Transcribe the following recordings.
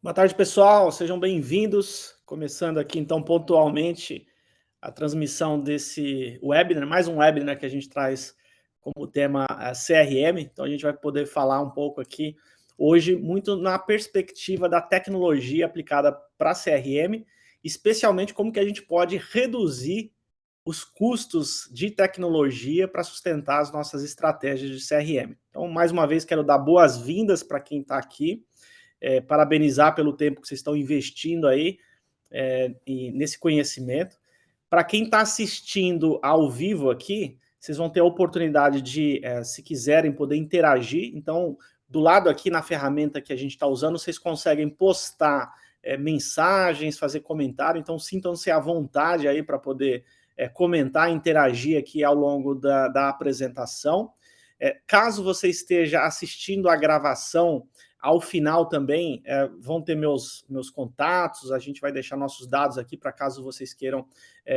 Boa tarde, pessoal. Sejam bem-vindos. Começando aqui, então, pontualmente a transmissão desse webinar, mais um webinar que a gente traz como tema CRM. Então, a gente vai poder falar um pouco aqui hoje, muito na perspectiva da tecnologia aplicada para CRM, especialmente como que a gente pode reduzir os custos de tecnologia para sustentar as nossas estratégias de CRM. Então, mais uma vez, quero dar boas-vindas para quem está aqui. Parabenizar pelo tempo que vocês estão investindo aí nesse conhecimento. Para quem está assistindo ao vivo aqui, vocês vão ter a oportunidade de, se quiserem, poder interagir. Então, do lado aqui na ferramenta que a gente está usando, vocês conseguem postar mensagens, fazer comentário. Então, sintam-se à vontade aí para poder comentar, interagir aqui ao longo da apresentação. Caso você esteja assistindo a gravação, ao final também vão ter meus contatos, a gente vai deixar nossos dados aqui para caso vocês queiram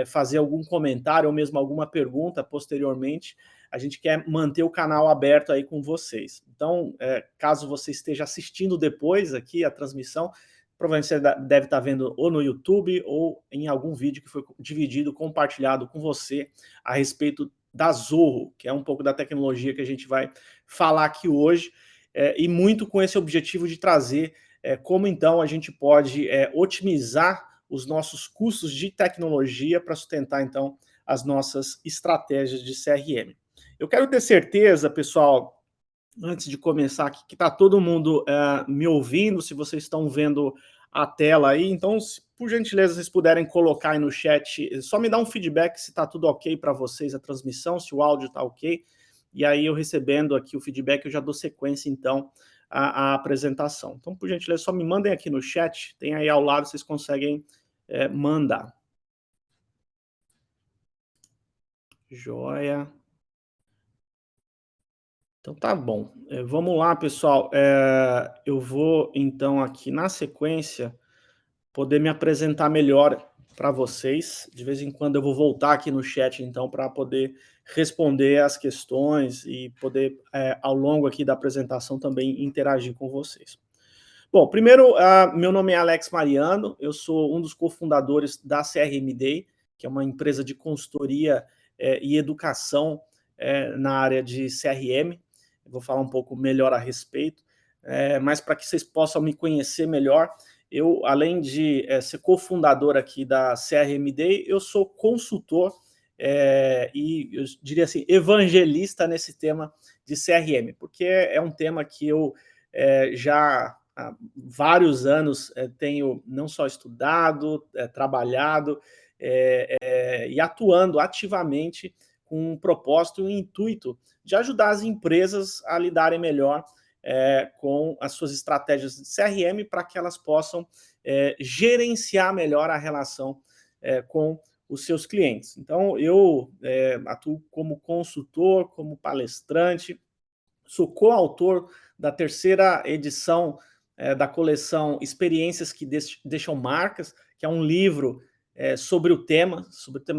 fazer algum comentário ou mesmo alguma pergunta posteriormente. A gente quer manter o canal aberto aí com vocês. Então, caso você esteja assistindo depois aqui a transmissão, provavelmente você deve estar vendo ou no YouTube ou em algum vídeo que foi dividido, compartilhado com você a respeito da Zorro, que é um pouco da tecnologia que a gente vai falar aqui hoje, e muito com esse objetivo de trazer como então a gente pode otimizar os nossos custos de tecnologia para sustentar então as nossas estratégias de CRM. Eu quero ter certeza, pessoal, antes de começar aqui, que está todo mundo me ouvindo, se vocês estão vendo a tela aí. Então, se por gentileza vocês puderem colocar aí no chat, só me dá um feedback se está tudo ok para vocês a transmissão, se o áudio está ok. E aí eu recebendo aqui o feedback, eu já dou sequência então à apresentação. Então, por gentileza, só me mandem aqui no chat, tem aí ao lado, vocês conseguem mandar. Joia. Então tá bom. Vamos lá, pessoal. Eu vou então aqui na sequência poder me apresentar melhor para vocês. De vez em quando eu vou voltar aqui no chat então para poder responder as questões e poder ao longo aqui da apresentação também interagir com vocês. Bom, primeiro, meu nome é Alex Mariano, eu sou um dos cofundadores da CRM Day, que é uma empresa de consultoria e educação na área de CRM. Eu vou falar um pouco melhor a respeito, mas para que vocês possam me conhecer melhor, eu, além de ser cofundador aqui da CRM Day, eu sou consultor e, eu diria assim, evangelista nesse tema de CRM, porque é um tema que eu já há vários anos tenho não só estudado, trabalhado e atuando ativamente com um propósito e um intuito de ajudar as empresas a lidarem melhor com as suas estratégias de CRM para que elas possam gerenciar melhor a relação com os seus clientes. Então, eu atuo como consultor, como palestrante, sou coautor da terceira edição da coleção Experiências que Deixam Marcas, que é um livro sobre o tema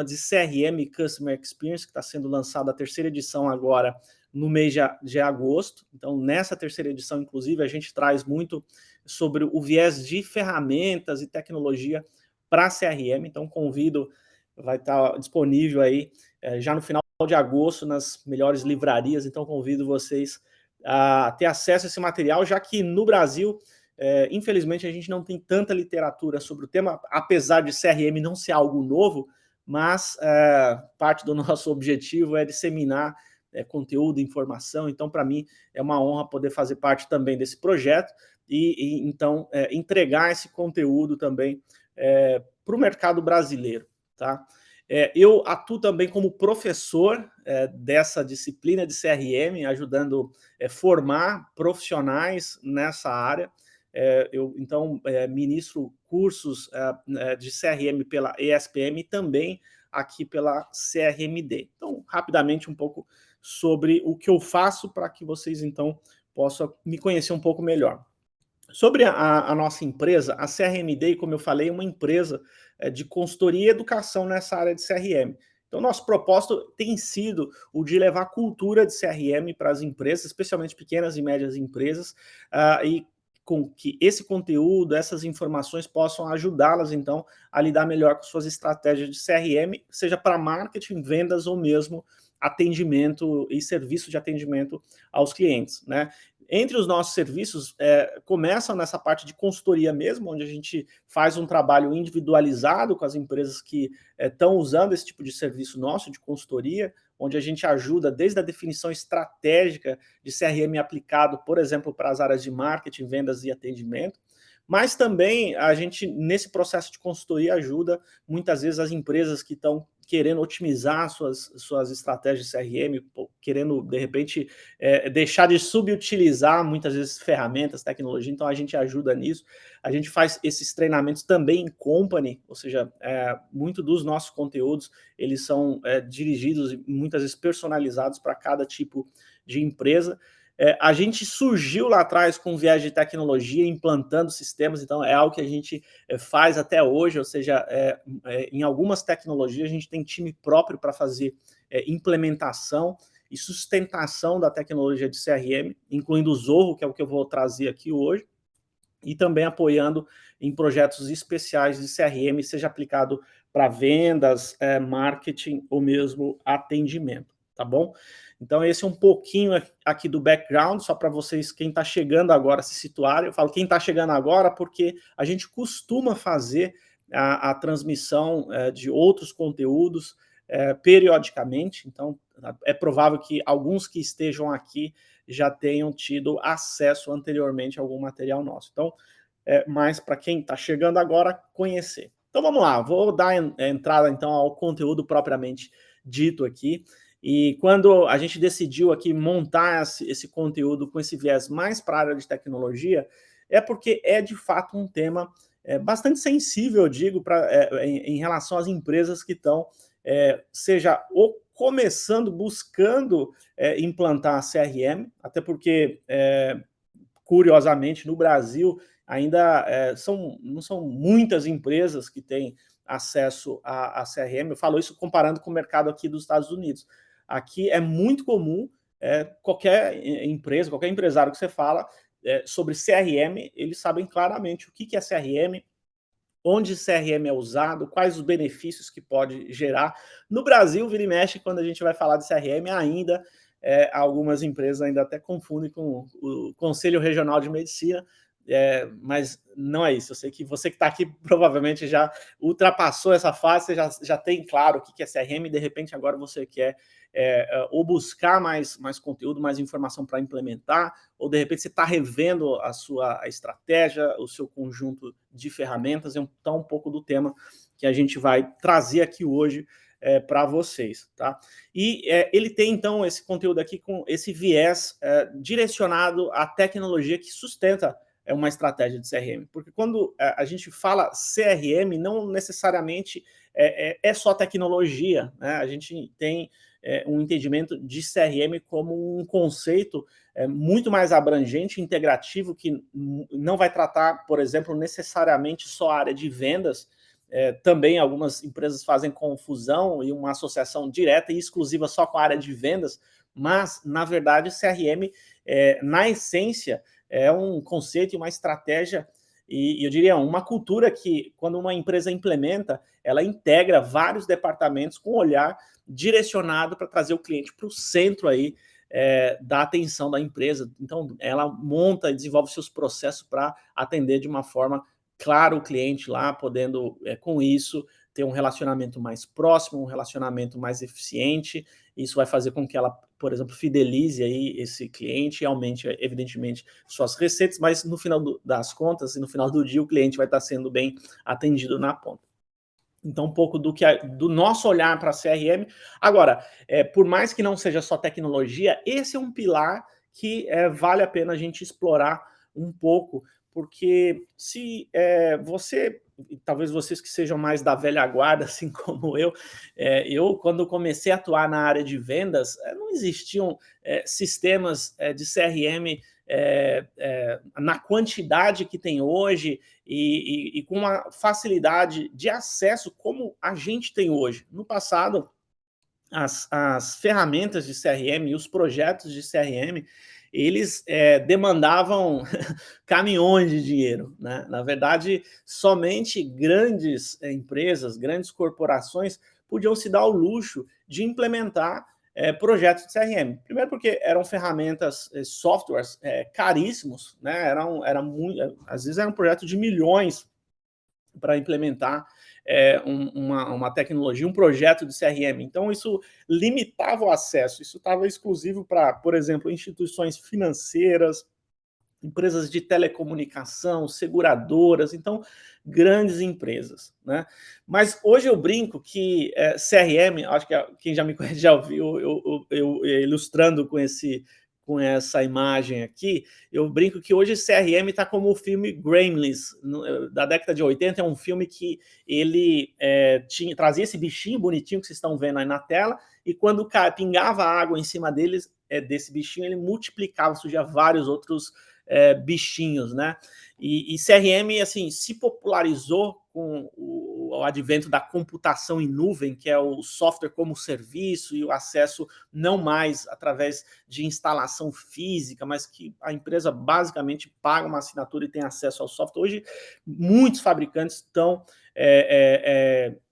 de CRM e Customer Experience, que está sendo lançado a terceira edição agora no mês de agosto. Então, nessa terceira edição, inclusive, a gente traz muito sobre o viés de ferramentas e tecnologia para CRM. Então, convido, vai estar disponível aí já no final de agosto nas melhores livrarias. Então, convido vocês a ter acesso a esse material, já que no Brasil, infelizmente, a gente não tem tanta literatura sobre o tema, apesar de CRM não ser algo novo, mas parte do nosso objetivo é disseminar conteúdo, informação. Então, para mim, é uma honra poder fazer parte também desse projeto e então, entregar esse conteúdo também para o mercado brasileiro, tá? Eu atuo também como professor dessa disciplina de CRM, ajudando a formar profissionais nessa área. Eu, então, ministro cursos de CRM pela ESPM e também aqui pela CRMD. Então, rapidamente, um pouco sobre o que eu faço para que vocês, então, possam me conhecer um pouco melhor. Sobre a nossa empresa, a CRMD, como eu falei, é uma empresa de consultoria e educação nessa área de CRM. Então, nosso propósito tem sido o de levar cultura de CRM para as empresas, especialmente pequenas e médias empresas, e com que esse conteúdo, essas informações possam ajudá-las, então, a lidar melhor com suas estratégias de CRM, seja para marketing, vendas ou mesmo atendimento e serviço de atendimento aos clientes, né? Entre os nossos serviços, começam nessa parte de consultoria mesmo, onde a gente faz um trabalho individualizado com as empresas que estão usando esse tipo de serviço nosso, de consultoria, onde a gente ajuda desde a definição estratégica de CRM aplicado, por exemplo, para as áreas de marketing, vendas e atendimento, mas também a gente, nesse processo de consultoria, ajuda muitas vezes as empresas que estão querendo otimizar suas estratégias de CRM, querendo, de repente, deixar de subutilizar, muitas vezes, ferramentas, tecnologia, então a gente ajuda nisso. A gente faz esses treinamentos também em company, ou seja, muito dos nossos conteúdos, eles são dirigidos e muitas vezes personalizados para cada tipo de empresa. A gente surgiu lá atrás com viés de tecnologia, implantando sistemas, então é algo que a gente faz até hoje, ou seja, em algumas tecnologias a gente tem time próprio para fazer implementação e sustentação da tecnologia de CRM, incluindo o Zorro, que é o que eu vou trazer aqui hoje, e também apoiando em projetos especiais de CRM, seja aplicado para vendas, marketing ou mesmo atendimento, tá bom? Então esse é um pouquinho aqui do background, só para vocês, quem está chegando agora, se situarem. Eu falo quem está chegando agora porque a gente costuma fazer a transmissão de outros conteúdos periodicamente, então é provável que alguns que estejam aqui já tenham tido acesso anteriormente a algum material nosso. Então, mais para quem está chegando agora, conhecer. Então vamos lá, vou dar entrada então ao conteúdo propriamente dito aqui. E quando a gente decidiu aqui montar esse conteúdo com esse viés mais para a área de tecnologia, é porque é de fato um tema bastante sensível, eu digo, em relação às empresas que estão, seja ou começando, buscando implantar a CRM, até porque, curiosamente, no Brasil ainda não são muitas empresas que têm acesso a CRM. Eu falo isso comparando com o mercado aqui dos Estados Unidos. Aqui é muito comum, qualquer empresa, qualquer empresário que você fala sobre CRM, eles sabem claramente o que é CRM, onde CRM é usado, quais os benefícios que pode gerar. No Brasil, vira e mexe, quando a gente vai falar de CRM, ainda algumas empresas ainda até confundem com o Conselho Regional de Medicina, mas não é isso. Eu sei que você que está aqui provavelmente já ultrapassou essa fase, você já tem claro o que é CRM, e de repente agora você quer ou buscar mais conteúdo, mais informação para implementar, ou de repente você está revendo a sua estratégia, o seu conjunto de ferramentas. Então, um pouco do tema que a gente vai trazer aqui hoje para vocês, tá? E ele tem, então, esse conteúdo aqui com esse viés direcionado à tecnologia que sustenta uma estratégia de CRM, porque quando a gente fala CRM, não necessariamente é só tecnologia, né? A gente tem um entendimento de CRM como um conceito muito mais abrangente, integrativo, que não vai tratar, por exemplo, necessariamente só a área de vendas. Também algumas empresas fazem confusão e uma associação direta e exclusiva só com a área de vendas, mas, na verdade, CRM, na essência, é um conceito e uma estratégia, e eu diria uma cultura que, quando uma empresa implementa, ela integra vários departamentos com um olhar direcionado para trazer o cliente para o centro aí da atenção da empresa. Então, ela monta e desenvolve seus processos para atender de uma forma clara o cliente lá, podendo, com isso, ter um relacionamento mais próximo, um relacionamento mais eficiente. Isso vai fazer com que ela, por exemplo, fidelize aí esse cliente e aumente, evidentemente, suas receitas, mas no final das contas e no final do dia o cliente vai estar sendo bem atendido na ponta. Então, um pouco do nosso olhar para a CRM. Agora, por mais que não seja só tecnologia, esse é um pilar que vale a pena a gente explorar um pouco, porque se você, talvez vocês que sejam mais da velha guarda, assim como eu quando comecei a atuar na área de vendas, não existiam sistemas de CRM na quantidade que tem hoje e com uma facilidade de acesso como a gente tem hoje. No passado, as ferramentas de CRM e os projetos de CRM, eles demandavam caminhões de dinheiro, né? Na verdade, somente grandes empresas, grandes corporações podiam se dar o luxo de implementar projetos de CRM. Primeiro porque eram ferramentas, softwares caríssimos, né? Às vezes era um projeto de milhões para implementar uma tecnologia, um projeto de CRM. Então, isso limitava o acesso. Isso estava exclusivo para, por exemplo, instituições financeiras, empresas de telecomunicação, seguradoras, então, grandes empresas, né? Mas hoje eu brinco que CRM, acho que quem já me conhece já ouviu eu ilustrando com essa imagem aqui, eu brinco que hoje CRM está como o filme Gremlins, da década de 80, é um filme que ele trazia esse bichinho bonitinho que vocês estão vendo aí na tela, e quando pingava água em cima deles, desse bichinho, ele multiplicava, surgia vários outros bichinhos, né? E CRM, assim, se popularizou com o advento da computação em nuvem, que é o software como serviço e o acesso não mais através de instalação física, mas que a empresa basicamente paga uma assinatura e tem acesso ao software. Hoje, muitos fabricantes estão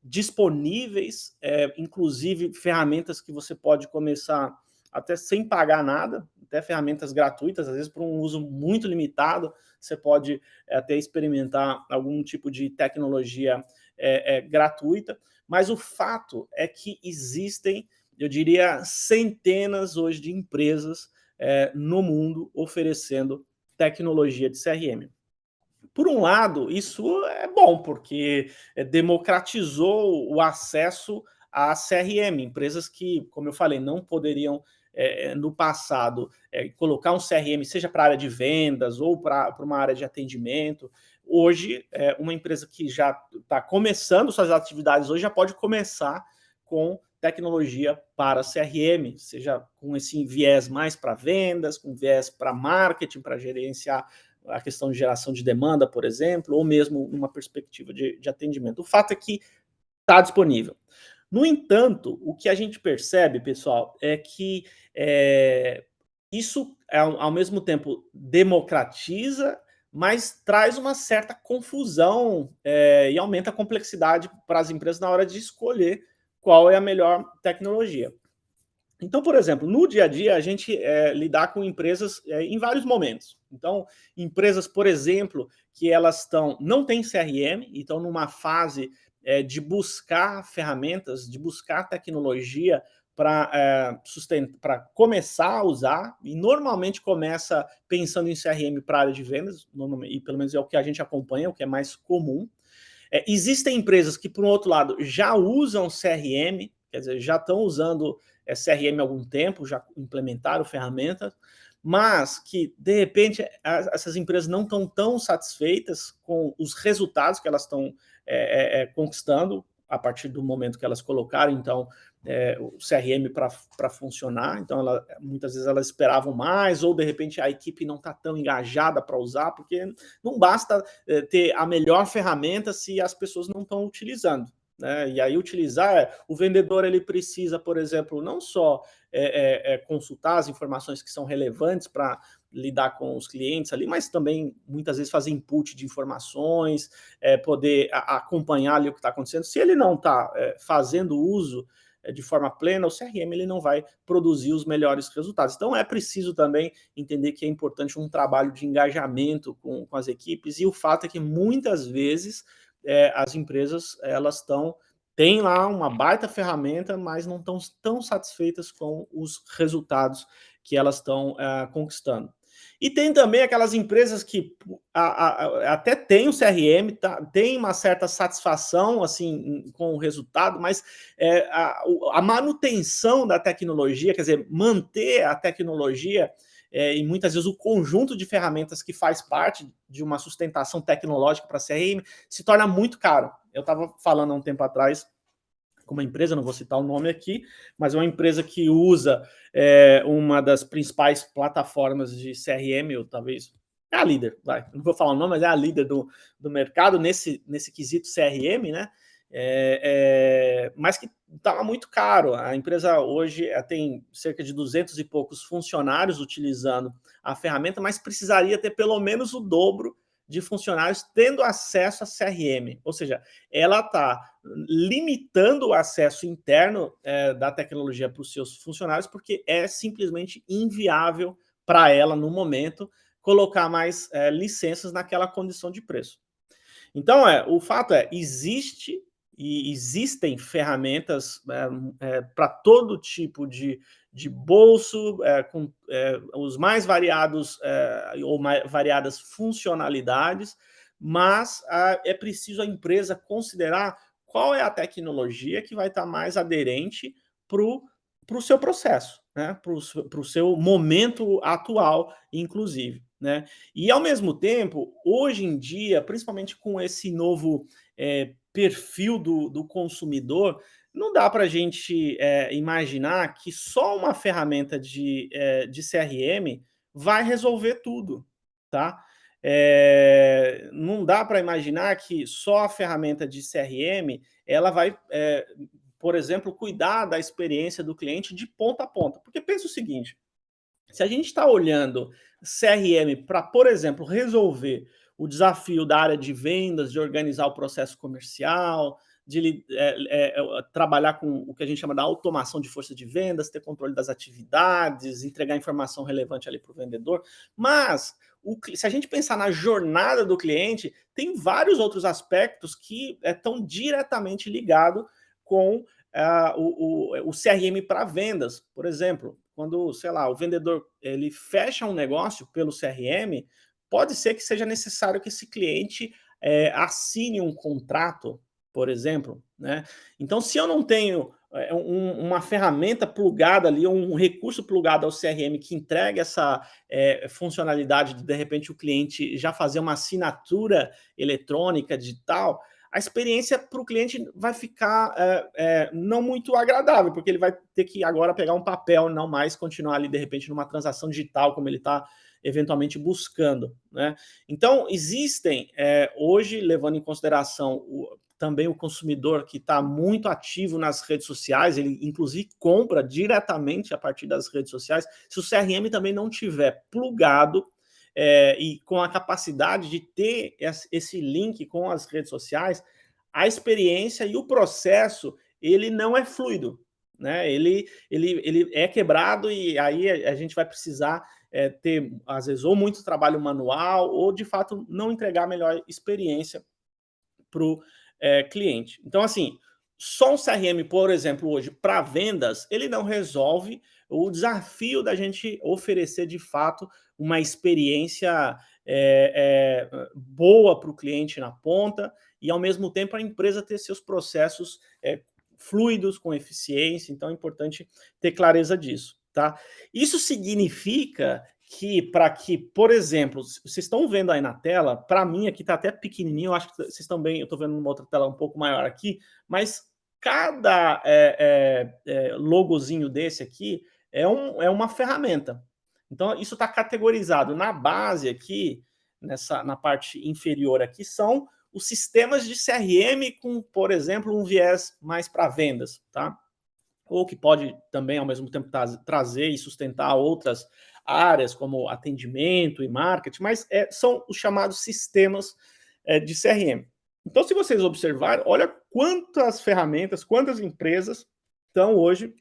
disponíveis, inclusive ferramentas que você pode começar até sem pagar nada, até ferramentas gratuitas, às vezes por um uso muito limitado, você pode até experimentar algum tipo de tecnologia gratuita, mas o fato é que existem, eu diria, centenas hoje de empresas no mundo oferecendo tecnologia de CRM. Por um lado, isso é bom, porque democratizou o acesso a CRM, empresas que, como eu falei, não poderiam no passado, colocar um CRM, seja para a área de vendas ou para uma área de atendimento. Hoje, uma empresa que já está começando suas atividades hoje já pode começar com tecnologia para CRM, seja com esse viés mais para vendas, com viés para marketing, para gerenciar a questão de geração de demanda, por exemplo, ou mesmo numa perspectiva de atendimento. O fato é que está disponível. No entanto, o que a gente percebe, pessoal, é que isso, ao mesmo tempo, democratiza, mas traz uma certa confusão e aumenta a complexidade para as empresas na hora de escolher qual é a melhor tecnologia. Então, por exemplo, no dia a dia, a gente lidar com empresas em vários momentos. Então, empresas, por exemplo, que elas não têm CRM, e estão numa fase de buscar ferramentas, de buscar tecnologia para começar a usar, e normalmente começa pensando em CRM para a área de vendas, e pelo menos é o que a gente acompanha, o que é mais comum. Existem empresas que, por um outro lado, já usam CRM, quer dizer, já estão usando CRM há algum tempo, já implementaram ferramentas, mas que, de repente, essas empresas não estão tão satisfeitas com os resultados que elas estão conquistando a partir do momento que elas colocaram, então, o CRM para funcionar. Então, muitas vezes elas esperavam mais, ou, de repente, a equipe não está tão engajada para usar, porque não basta ter a melhor ferramenta se as pessoas não estão utilizando. Né? E aí o vendedor ele precisa, por exemplo, não só consultar as informações que são relevantes para lidar com os clientes ali, mas também muitas vezes fazer input de informações, poder acompanhar ali o que está acontecendo. Se ele não está fazendo uso de forma plena, o CRM ele não vai produzir os melhores resultados. Então é preciso também entender que é importante um trabalho de engajamento com as equipes, e o fato é que muitas vezes as empresas elas têm lá uma baita ferramenta, mas não estão tão satisfeitas com os resultados que elas estão conquistando. E tem também aquelas empresas que até têm o CRM, tem uma certa satisfação assim com o resultado, mas a manutenção da tecnologia, quer dizer, manter a tecnologia e muitas vezes o conjunto de ferramentas que faz parte de uma sustentação tecnológica para a CRM se torna muito caro. Eu estava falando há um tempo atrás com uma empresa, não vou citar o nome aqui, mas é uma empresa que usa uma das principais plataformas de CRM, ou talvez é a líder, não vou falar o nome, mas é a líder do mercado nesse quesito CRM, né? mas que estava muito caro. A empresa hoje tem cerca de 200 e poucos funcionários utilizando a ferramenta, mas precisaria ter pelo menos o dobro de funcionários tendo acesso a CRM. Ou seja, ela está limitando o acesso interno da tecnologia para os seus funcionários, porque é simplesmente inviável para ela, no momento, colocar mais licenças naquela condição de preço. Então, o fato existem ferramentas para todo tipo de bolso, com os mais variados ou variadas funcionalidades, mas é preciso a empresa considerar qual é a tecnologia que vai estar mais aderente para o seu processo, né? Para o seu momento atual, inclusive. Né? E, ao mesmo tempo, hoje em dia, principalmente com esse novo perfil do consumidor, não dá para a gente imaginar que só uma ferramenta de CRM vai resolver tudo, tá? Não dá para imaginar que só a ferramenta de CRM ela vai, por exemplo, cuidar da experiência do cliente de ponta a ponta. Porque pensa o seguinte, se a gente está olhando CRM para, por exemplo, resolver o desafio da área de vendas, de organizar o processo comercial, de trabalhar com o que a gente chama da automação de força de vendas, ter controle das atividades, entregar informação relevante ali para o vendedor, mas se a gente pensar na jornada do cliente, tem vários outros aspectos que estão diretamente ligados com o CRM para vendas. Por exemplo, quando, sei lá, o vendedor ele fecha um negócio pelo CRM, pode ser que seja necessário que esse cliente assine um contrato, por exemplo, né? Então, se eu não tenho uma ferramenta plugada ali, um recurso plugado ao CRM que entregue essa funcionalidade de repente, o cliente já fazer uma assinatura eletrônica, digital, a experiência para o cliente vai ficar não muito agradável, porque ele vai ter que agora pegar um papel, não mais continuar ali, de repente, numa transação digital, como ele está eventualmente buscando. Né? Então, existem, hoje, levando em consideração também o consumidor que está muito ativo nas redes sociais, ele inclusive compra diretamente a partir das redes sociais, se o CRM também não tiver plugado e com a capacidade de ter esse link com as redes sociais, a experiência e o processo, ele não é fluido, né? Ele é quebrado e aí a gente vai precisar ter, às vezes, ou muito trabalho manual ou, de fato, não entregar a melhor experiência para o cliente. Então, assim, só um CRM, por exemplo, hoje, para vendas, ele não resolve o desafio da gente oferecer, de fato, uma experiência boa para o cliente na ponta e, ao mesmo tempo, a empresa ter seus processos fluidos, com eficiência. Então, é importante ter clareza disso. Tá? Isso significa para que, por exemplo, vocês estão vendo aí na tela, para mim aqui está até pequenininho, eu acho que vocês estão bem, eu estou vendo numa outra tela um pouco maior aqui, mas cada logozinho desse aqui é uma ferramenta. Então, isso está categorizado na base aqui, na parte inferior aqui, são os sistemas de CRM com, por exemplo, um viés mais para vendas, tá? Ou que pode também, ao mesmo tempo, trazer e sustentar outras áreas, como atendimento e marketing, mas são os chamados sistemas de CRM. Então, se vocês observarem, olha quantas ferramentas, quantas empresas estão hoje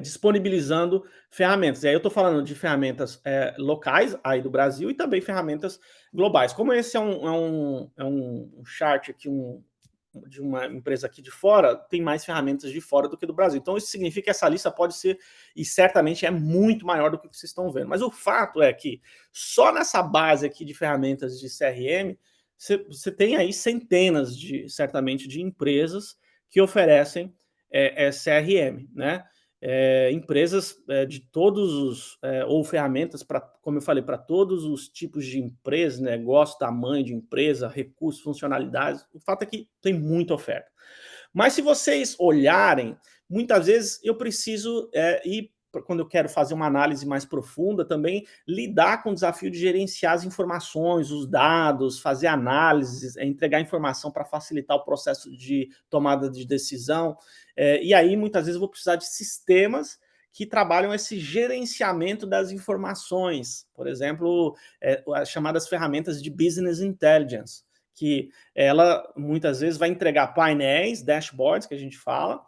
disponibilizando ferramentas. E aí eu estou falando de ferramentas locais aí do Brasil e também ferramentas globais. Como esse é um chart aqui, de uma empresa aqui de fora, tem mais ferramentas de fora do que do Brasil. Então, isso significa que essa lista pode ser, e certamente é muito maior do que vocês estão vendo. Mas o fato é que só nessa base aqui de ferramentas de CRM, você tem aí centenas, certamente, de empresas que oferecem CRM, né? Empresas de todos os, ou ferramentas, como eu falei, para todos os tipos de empresas, negócio, tamanho de empresa, recursos, funcionalidades. O fato é que tem muita oferta. Mas se vocês olharem, muitas vezes eu preciso ir quando eu quero fazer uma análise mais profunda, também lidar com o desafio de gerenciar as informações, os dados, fazer análises, entregar informação para facilitar o processo de tomada de decisão. E aí, muitas vezes, eu vou precisar de sistemas que trabalham esse gerenciamento das informações. Por exemplo, as chamadas ferramentas de business intelligence, que ela muitas vezes vai entregar painéis, dashboards, que a gente fala,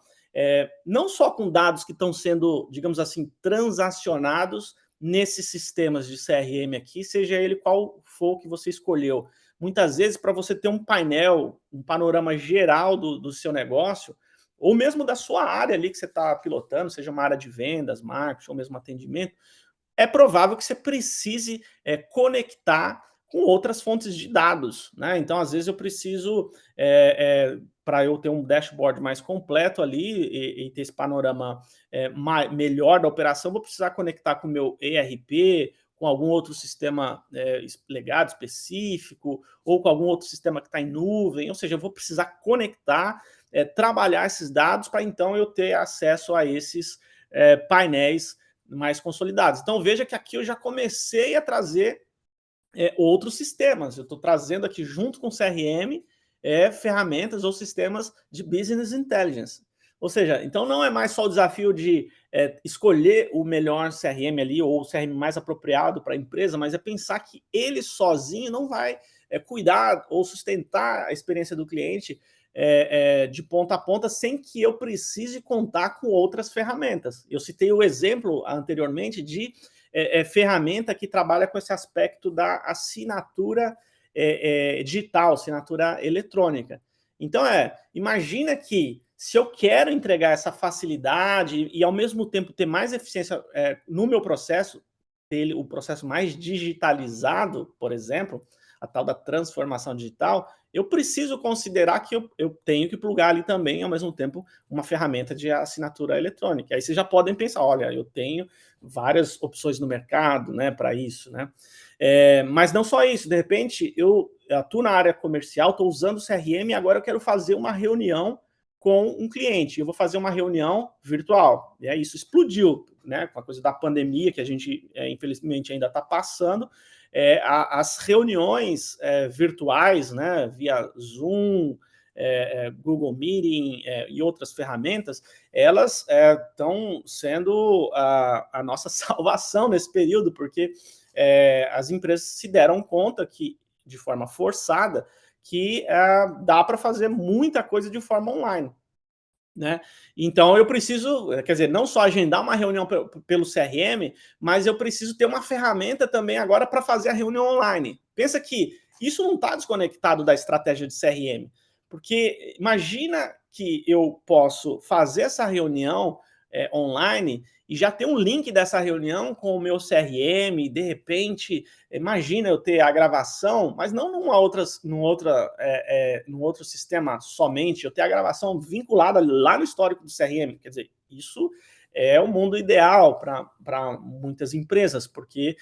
não só com dados que estão sendo, digamos assim, transacionados nesses sistemas de CRM aqui, seja ele qual for que você escolheu. Muitas vezes, para você ter um painel, um panorama geral do seu negócio, ou mesmo da sua área ali que você está pilotando, seja uma área de vendas, marketing ou mesmo atendimento, é provável que você precise conectar com outras fontes de dados, né? Então, às vezes, eu preciso, para eu ter um dashboard mais completo ali e ter esse panorama melhor da operação, vou precisar conectar com o meu ERP, com algum outro sistema legado específico, ou com algum outro sistema que está em nuvem, ou seja, eu vou precisar conectar, trabalhar esses dados para então eu ter acesso a esses painéis mais consolidados. Então, veja que aqui eu já comecei a trazer outros sistemas. Eu estou trazendo aqui, junto com o CRM, ferramentas ou sistemas de business intelligence. Ou seja, então não é mais só o desafio de escolher o melhor CRM ali, ou o CRM mais apropriado para a empresa, mas é pensar que ele sozinho não vai cuidar ou sustentar a experiência do cliente de ponta a ponta, sem que eu precise contar com outras ferramentas. Eu citei o exemplo anteriormente de ferramenta que trabalha com esse aspecto da assinatura digital, assinatura eletrônica. Então, imagina que se eu quero entregar essa facilidade e, ao mesmo tempo, ter mais eficiência no meu processo, ter o processo mais digitalizado, por exemplo, a tal da transformação digital, eu preciso considerar que eu tenho que plugar ali também, ao mesmo tempo, uma ferramenta de assinatura eletrônica. Aí vocês já podem pensar, olha, eu tenho várias opções no mercado, né, para isso, né? Mas não só isso, de repente, eu atuo na área comercial, estou usando o CRM e agora eu quero fazer uma reunião com um cliente. Eu vou fazer uma reunião virtual. E aí isso explodiu, né, com a coisa da pandemia, que a gente, infelizmente, ainda está passando. As reuniões virtuais, né, via Zoom, Google Meeting e outras ferramentas, elas estão sendo a nossa salvação nesse período, porque as empresas se deram conta que, de forma forçada, que dá para fazer muita coisa de forma online. Né? Então eu preciso, quer dizer, não só agendar uma reunião pelo CRM, mas eu preciso ter uma ferramenta também agora para fazer a reunião online. Pensa que isso não está desconectado da estratégia de CRM, porque imagina que eu posso fazer essa reunião online e já ter um link dessa reunião com o meu CRM, de repente, imagina eu ter a gravação, mas não num outro sistema somente, eu ter a gravação vinculada lá no histórico do CRM, quer dizer, isso é o mundo ideal para muitas empresas, porque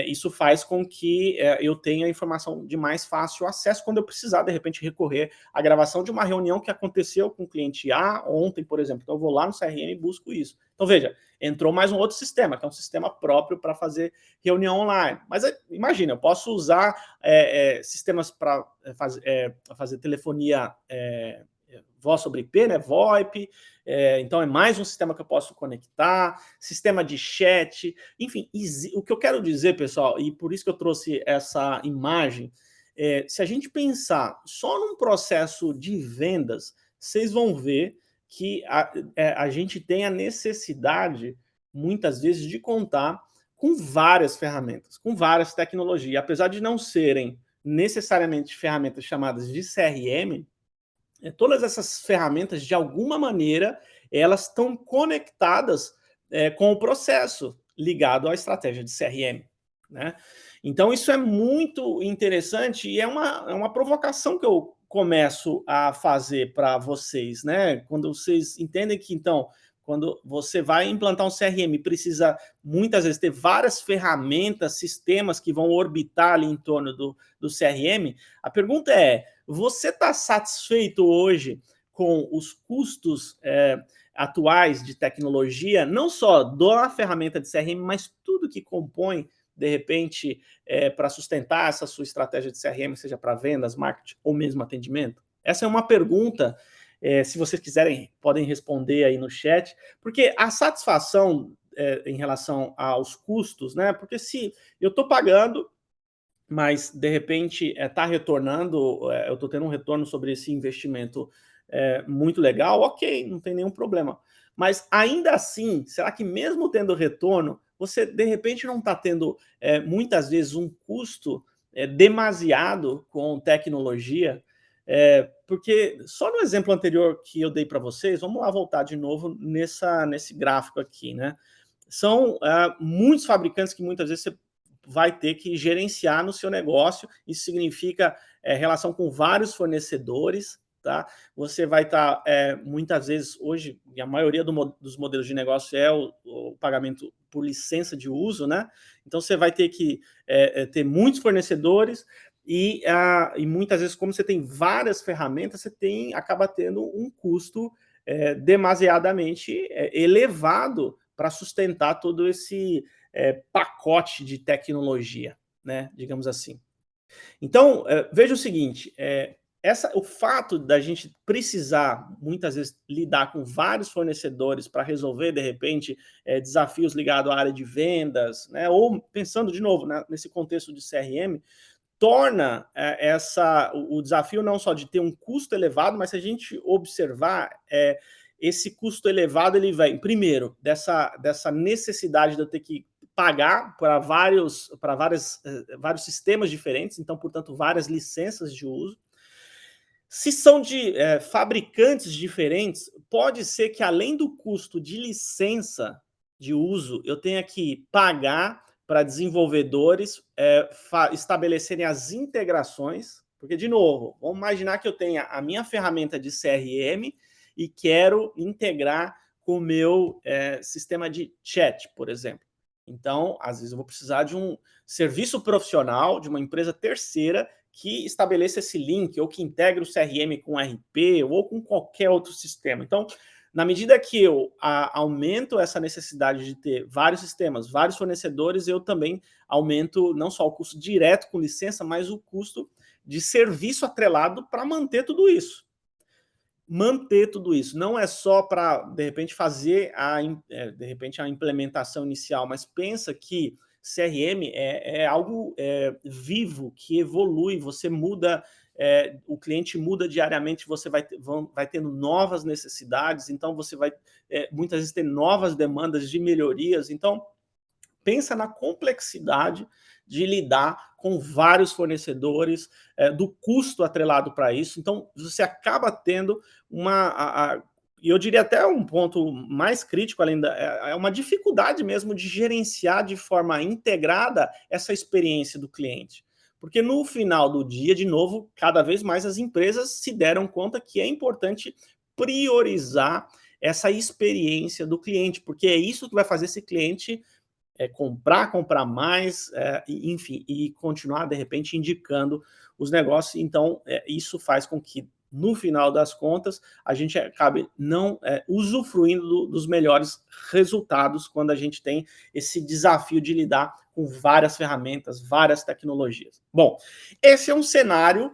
isso faz com que eu tenha informação de mais fácil acesso quando eu precisar, de repente, recorrer à gravação de uma reunião que aconteceu com o cliente A ontem, por exemplo. Então, eu vou lá no CRM e busco isso. Então, veja, entrou mais um outro sistema, que é um sistema próprio para fazer reunião online. Mas imagina, eu posso usar sistemas para fazer telefonia voz sobre IP, né, VoIP, então é mais um sistema que eu posso conectar, sistema de chat, enfim, o que eu quero dizer, pessoal, e por isso que eu trouxe essa imagem, se a gente pensar só num processo de vendas, vocês vão ver que a gente tem a necessidade, muitas vezes, de contar com várias ferramentas, com várias tecnologias, apesar de não serem necessariamente ferramentas chamadas de CRM, todas essas ferramentas, de alguma maneira, elas estão conectadas com o processo ligado à estratégia de CRM. Né? Então, isso é muito interessante e é uma provocação que eu começo a fazer para vocês, né? Quando vocês entendem que, então, quando você vai implantar um CRM, precisa muitas vezes ter várias ferramentas, sistemas que vão orbitar ali em torno do CRM. A pergunta é: você está satisfeito hoje com os custos atuais de tecnologia, não só da ferramenta de CRM, mas tudo que compõe, de repente, para sustentar essa sua estratégia de CRM, seja para vendas, marketing ou mesmo atendimento? Essa é uma pergunta, se vocês quiserem, podem responder aí no chat, porque a satisfação em relação aos custos, né? Porque se eu estou pagando, mas de repente está retornando, eu estou tendo um retorno sobre esse investimento muito legal, ok, não tem nenhum problema. Mas ainda assim, será que mesmo tendo retorno, você de repente não está tendo muitas vezes um custo demasiado com tecnologia? Porque só no exemplo anterior que eu dei para vocês, vamos lá voltar de novo nesse gráfico aqui, né? São muitos fabricantes que muitas vezes você vai ter que gerenciar no seu negócio. Isso significa relação com vários fornecedores, tá? Você vai estar, muitas vezes, hoje, e a maioria dos modelos de negócio é o pagamento por licença de uso, né? Então, você vai ter que ter muitos fornecedores e muitas vezes, como você tem várias ferramentas, você acaba tendo um custo demasiadamente elevado para sustentar todo esse pacote de tecnologia, né, digamos assim. Então, veja o seguinte, o fato da gente precisar, muitas vezes, lidar com vários fornecedores para resolver, de repente, desafios ligados à área de vendas, né, ou pensando, de novo, nesse contexto de CRM, torna o desafio não só de ter um custo elevado, mas se a gente observar, esse custo elevado ele vem, primeiro, dessa necessidade de eu ter que pagar para vários sistemas diferentes, então, portanto, várias licenças de uso. Se são de fabricantes diferentes, pode ser que além do custo de licença de uso, eu tenha que pagar para desenvolvedores estabelecerem as integrações, porque, de novo, vamos imaginar que eu tenha a minha ferramenta de CRM e quero integrar com o meu sistema de chat, por exemplo. Então, às vezes eu vou precisar de um serviço profissional, de uma empresa terceira, que estabeleça esse link, ou que integre o CRM com o RP, ou com qualquer outro sistema. Então, na medida que eu aumento essa necessidade de ter vários sistemas, vários fornecedores, eu também aumento não só o custo direto com licença, mas o custo de serviço atrelado para manter tudo isso. Manter tudo isso. Não é só para, de repente, fazer de repente, a implementação inicial, mas pensa que CRM é algo vivo, que evolui, você muda, o cliente muda diariamente, você vai tendo novas necessidades, então você vai muitas vezes ter novas demandas de melhorias. Então, pensa na complexidade de lidar com vários fornecedores, do custo atrelado para isso. Então, você acaba tendo e eu diria até um ponto mais crítico, além uma dificuldade mesmo de gerenciar de forma integrada essa experiência do cliente. Porque no final do dia, de novo, cada vez mais as empresas se deram conta que é importante priorizar essa experiência do cliente, porque é isso que vai fazer esse cliente comprar mais, enfim, e continuar, de repente, indicando os negócios. Então, isso faz com que, no final das contas, a gente acabe não usufruindo dos melhores resultados quando a gente tem esse desafio de lidar com várias ferramentas, várias tecnologias. Bom, esse é um cenário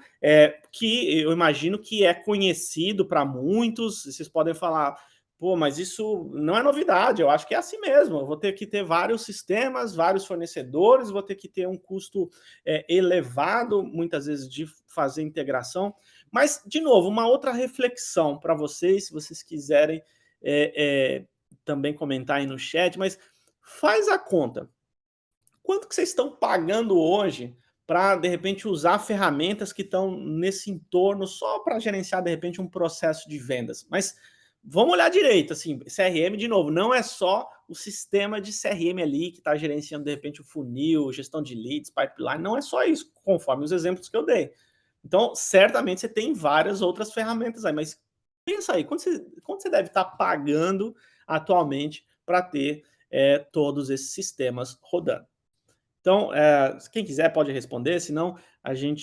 que eu imagino que é conhecido para muitos. Vocês podem falar, pô, mas isso não é novidade, eu acho que é assim mesmo. Eu vou ter que ter vários sistemas, vários fornecedores, vou ter que ter um custo elevado, muitas vezes, de fazer integração. Mas, de novo, uma outra reflexão para vocês, se vocês quiserem também comentar aí no chat, mas faz a conta. Quanto que vocês estão pagando hoje para, de repente, usar ferramentas que estão nesse entorno só para gerenciar, de repente, um processo de vendas? Mas vamos olhar direito, assim, CRM, de novo, não é só o sistema de CRM ali que está gerenciando, de repente, o funil, gestão de leads, pipeline, não é só isso, conforme os exemplos que eu dei. Então, certamente você tem várias outras ferramentas aí, mas pensa aí, quanto você deve estar pagando atualmente para ter todos esses sistemas rodando? Então, quem quiser pode responder, senão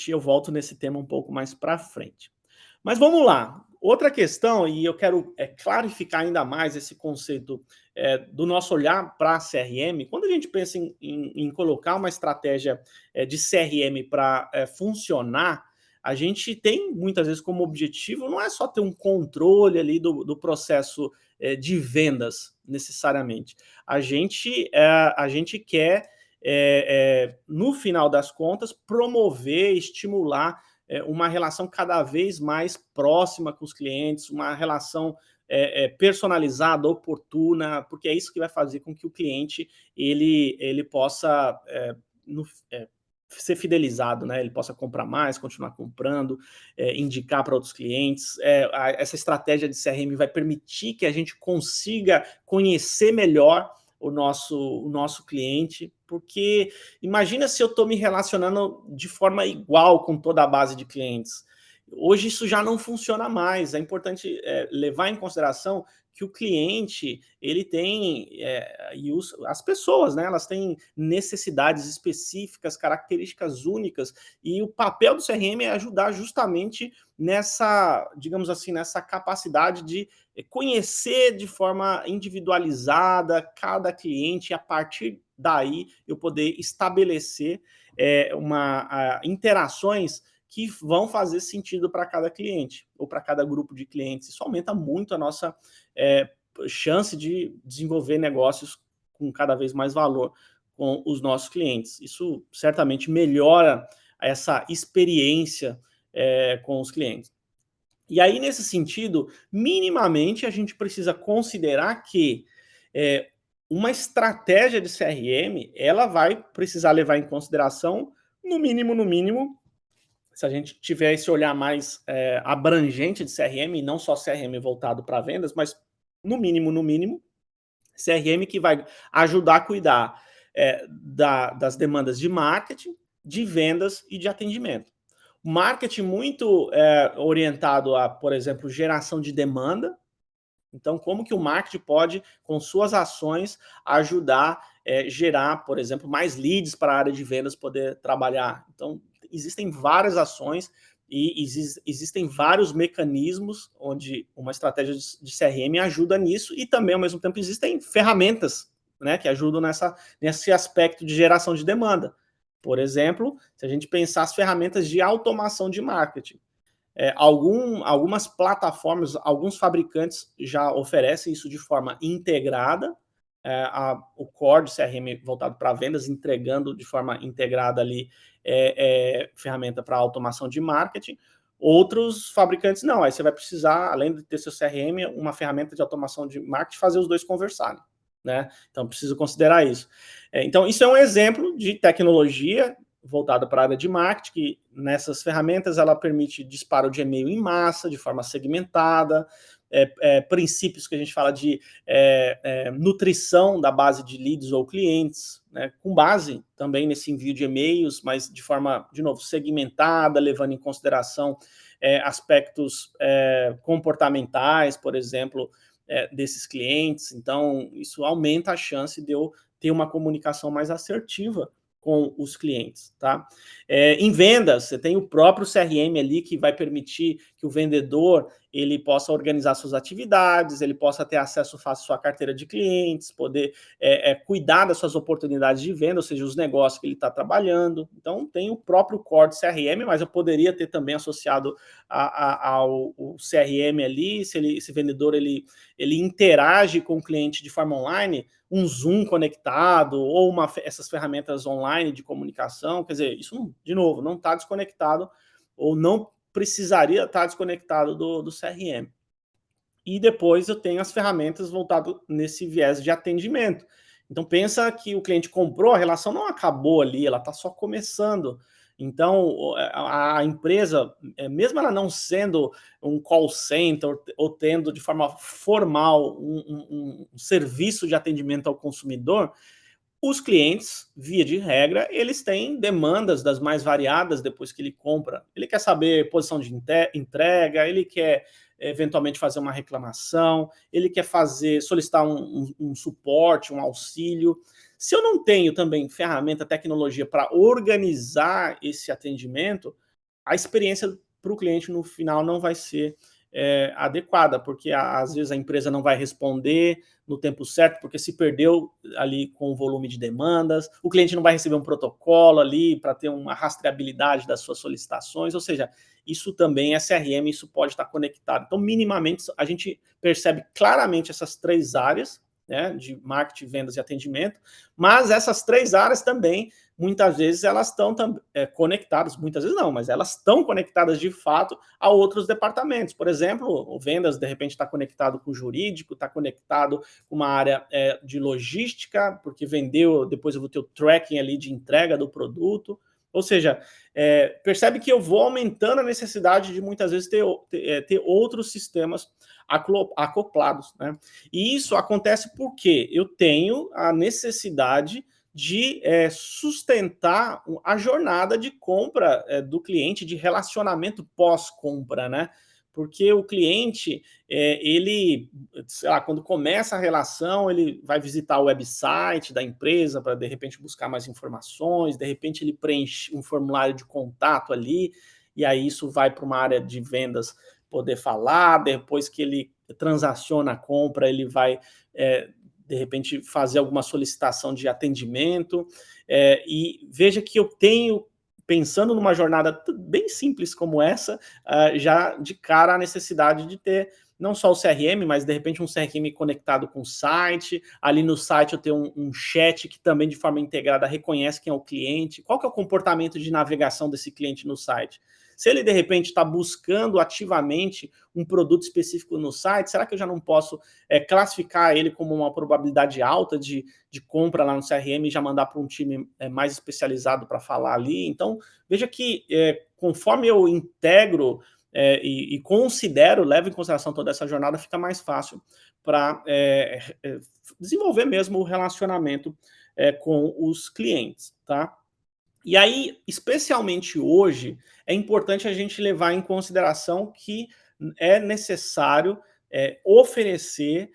eu volto nesse tema um pouco mais para frente. Mas vamos lá. Outra questão, e eu quero clarificar ainda mais esse conceito do nosso olhar para CRM, quando a gente pensa em colocar uma estratégia de CRM para funcionar, a gente tem muitas vezes como objetivo não é só ter um controle ali do processo de vendas, necessariamente. A gente quer, no final das contas, promover, estimular uma relação cada vez mais próxima com os clientes, uma relação personalizada, oportuna, porque é isso que vai fazer com que o cliente ele possa no, é, ser fidelizado, né? Ele possa comprar mais, continuar comprando, indicar para outros clientes. Essa estratégia de CRM vai permitir que a gente consiga conhecer melhor o nosso cliente, porque imagina se eu estou me relacionando de forma igual com toda a base de clientes. Hoje isso já não funciona mais. É importante levar em consideração que o cliente ele tem as pessoas, né? Elas têm necessidades específicas, características únicas, e o papel do CRM é ajudar justamente nessa, digamos assim, nessa capacidade de conhecer de forma individualizada cada cliente, e a partir daí eu poder estabelecer interações que vão fazer sentido para cada cliente ou para cada grupo de clientes. Isso aumenta muito a nossa chance de desenvolver negócios com cada vez mais valor com os nossos clientes. Isso certamente melhora essa experiência com os clientes. E aí, nesse sentido, minimamente a gente precisa considerar que uma estratégia de CRM, ela vai precisar levar em consideração, no mínimo, se a gente tiver esse olhar mais abrangente de CRM, e não só CRM voltado para vendas, mas no mínimo, CRM que vai ajudar a cuidar das demandas de marketing, de vendas e de atendimento. Marketing muito orientado a, por exemplo, geração de demanda. Então, como que o marketing pode, com suas ações, ajudar a gerar, por exemplo, mais leads para a área de vendas poder trabalhar? Então, existem várias ações e existem vários mecanismos onde uma estratégia de CRM ajuda nisso, e também, ao mesmo tempo, existem ferramentas, né, que ajudam nesse aspecto de geração de demanda. Por exemplo, se a gente pensar as ferramentas de automação de marketing, algumas plataformas, alguns fabricantes já oferecem isso de forma integrada, o core de CRM voltado para vendas, entregando de forma integrada ali ferramenta para automação de marketing. Outros fabricantes não, aí você vai precisar, além de ter seu CRM, uma ferramenta de automação de marketing, fazer os dois conversarem, né? Então, preciso considerar isso. Então, isso é um exemplo de tecnologia voltada para a área de marketing, que nessas ferramentas ela permite disparo de e-mail em massa, de forma segmentada, princípios que a gente fala de nutrição da base de leads ou clientes, né, com base também nesse envio de e-mails, mas de forma, de novo, segmentada, levando em consideração aspectos comportamentais, por exemplo, desses clientes. Então, isso aumenta a chance de eu ter uma comunicação mais assertiva com os clientes, tá? Em vendas, você tem o próprio CRM ali que vai permitir que o vendedor ele possa organizar suas atividades, ele possa ter acesso fácil à sua carteira de clientes, poder cuidar das suas oportunidades de venda, ou seja, os negócios que ele está trabalhando. Então, tem o próprio core de CRM, mas eu poderia ter também associado ao CRM ali, se esse vendedor ele interage com o cliente de forma online, um Zoom conectado, ou essas ferramentas online de comunicação. Quer dizer, isso, de novo, não está desconectado, ou não precisaria estar desconectado do CRM. E depois eu tenho as ferramentas voltadas nesse viés de atendimento. Então, pensa que o cliente comprou, a relação não acabou ali, ela está só começando. Então, a empresa, mesmo ela não sendo um call center ou tendo de forma formal um serviço de atendimento ao consumidor, os clientes, via de regra, eles têm demandas das mais variadas depois que ele compra. Ele quer saber posição de entrega, ele quer eventualmente fazer uma reclamação, ele quer solicitar um suporte, um auxílio. Se eu não tenho também ferramenta, tecnologia para organizar esse atendimento, a experiência para o cliente no final não vai ser adequada, porque às vezes a empresa não vai responder no tempo certo, porque se perdeu ali com o volume de demandas, o cliente não vai receber um protocolo ali para ter uma rastreabilidade das suas solicitações, ou seja, isso também é CRM, isso pode estar conectado. Então, minimamente, a gente percebe claramente essas 3 áreas, né, de marketing, vendas e atendimento, mas essas 3 áreas também, muitas vezes, elas estão conectadas, muitas vezes não, mas elas estão conectadas de fato a outros departamentos. Por exemplo, o vendas, de repente, está conectado com o jurídico, está conectado com uma área de logística, porque vendeu, depois eu vou ter o tracking ali de entrega do produto. Ou seja, percebe que eu vou aumentando a necessidade de muitas vezes ter outros sistemas acoplados, né? E isso acontece porque eu tenho a necessidade de sustentar a jornada de compra do cliente, de relacionamento pós-compra, né? Porque o cliente, ele, sei lá, quando começa a relação, ele vai visitar o website da empresa para, de repente, buscar mais informações, de repente ele preenche um formulário de contato ali, e aí isso vai para uma área de vendas poder falar, depois que ele transaciona a compra, ele vai, de repente, fazer alguma solicitação de atendimento, e veja que eu tenho, pensando numa jornada bem simples como essa, já de cara a necessidade de ter não só o CRM, mas de repente um CRM conectado com o site, ali no site eu tenho um chat que também de forma integrada reconhece quem é o cliente, qual que é o comportamento de navegação desse cliente no site. Se ele de repente está buscando ativamente um produto específico no site, será que eu já não posso classificar ele como uma probabilidade alta de compra lá no CRM e já mandar para um time mais especializado para falar ali? Então, veja que conforme eu integro e considero, levo em consideração toda essa jornada, fica mais fácil para desenvolver mesmo o relacionamento com os clientes, tá? E aí, especialmente hoje, é importante a gente levar em consideração que é necessário oferecer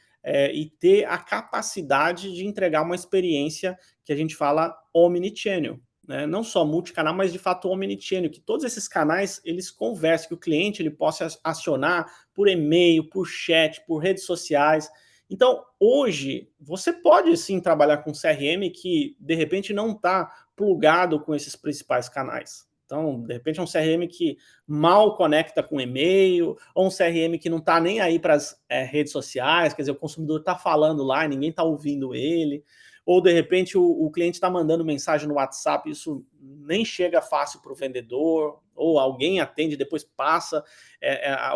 e ter a capacidade de entregar uma experiência que a gente fala omnichannel, né? Não só multicanal, mas de fato omnichannel, que todos esses canais eles conversem, que o cliente ele possa acionar por e-mail, por chat, por redes sociais. Então, hoje, você pode sim trabalhar com CRM que, de repente, não está plugado com esses principais canais. Então, de repente, é um CRM que mal conecta com e-mail, ou um CRM que não está nem aí para as redes sociais, quer dizer, o consumidor está falando lá e ninguém está ouvindo ele, ou de repente o cliente está mandando mensagem no WhatsApp, isso nem chega fácil para o vendedor, ou alguém atende, depois passa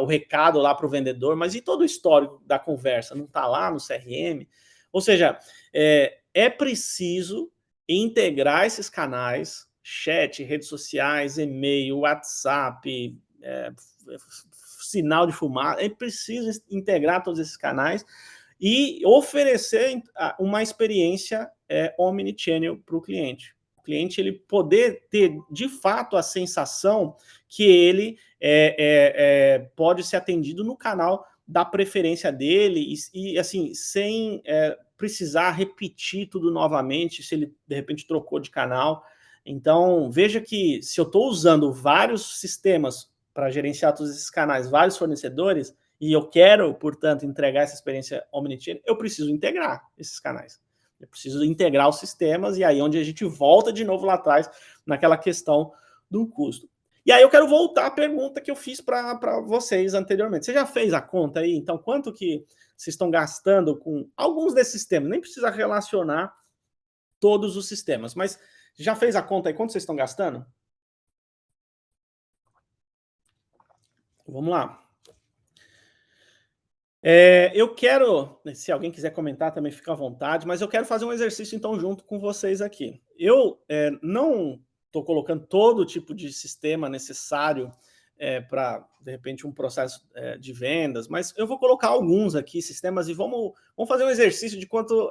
o recado lá para o vendedor, mas e todo o histórico da conversa? Não está lá no CRM? Ou seja, é preciso integrar esses canais, chat, redes sociais, e-mail, WhatsApp, sinal de fumaça, é preciso integrar todos esses canais e oferecer uma experiência omnichannel para o cliente. O cliente ele poder ter, de fato, a sensação que ele pode ser atendido no canal da preferência dele e assim, sem precisar repetir tudo novamente, se ele, de repente, trocou de canal. Então, veja que se eu estou usando vários sistemas para gerenciar todos esses canais, vários fornecedores, e eu quero, portanto, entregar essa experiência omnichannel, eu preciso integrar esses canais. Eu preciso integrar os sistemas, e aí onde a gente volta de novo lá atrás, naquela questão do custo. E aí eu quero voltar à pergunta que eu fiz para vocês anteriormente. Você já fez a conta aí? Então, quanto que vocês estão gastando com alguns desses sistemas? Nem precisa relacionar todos os sistemas, mas já fez a conta aí? Quanto vocês estão gastando? Vamos lá. Eu quero, se alguém quiser comentar também fica à vontade, mas eu quero fazer um exercício então junto com vocês aqui. Eu não estou colocando todo tipo de sistema necessário para, de repente, um processo de vendas, mas eu vou colocar alguns aqui, sistemas, e vamos fazer um exercício de quanto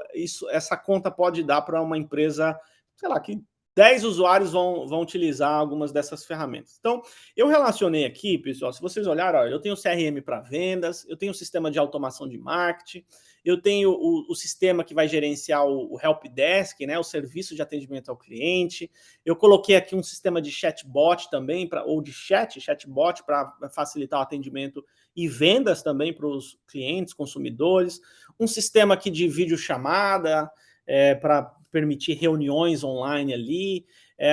essa conta pode dar para uma empresa, sei lá, que 10 usuários vão utilizar algumas dessas ferramentas. Então, eu relacionei aqui, pessoal, se vocês olharem, ó, eu tenho o CRM para vendas, eu tenho o sistema de automação de marketing, eu tenho o sistema que vai gerenciar o Help Desk, né, o serviço de atendimento ao cliente, eu coloquei aqui um sistema de chatbot também, ou de chatbot, para facilitar o atendimento e vendas também para os clientes, consumidores, um sistema aqui de videochamada, para permitir reuniões online ali,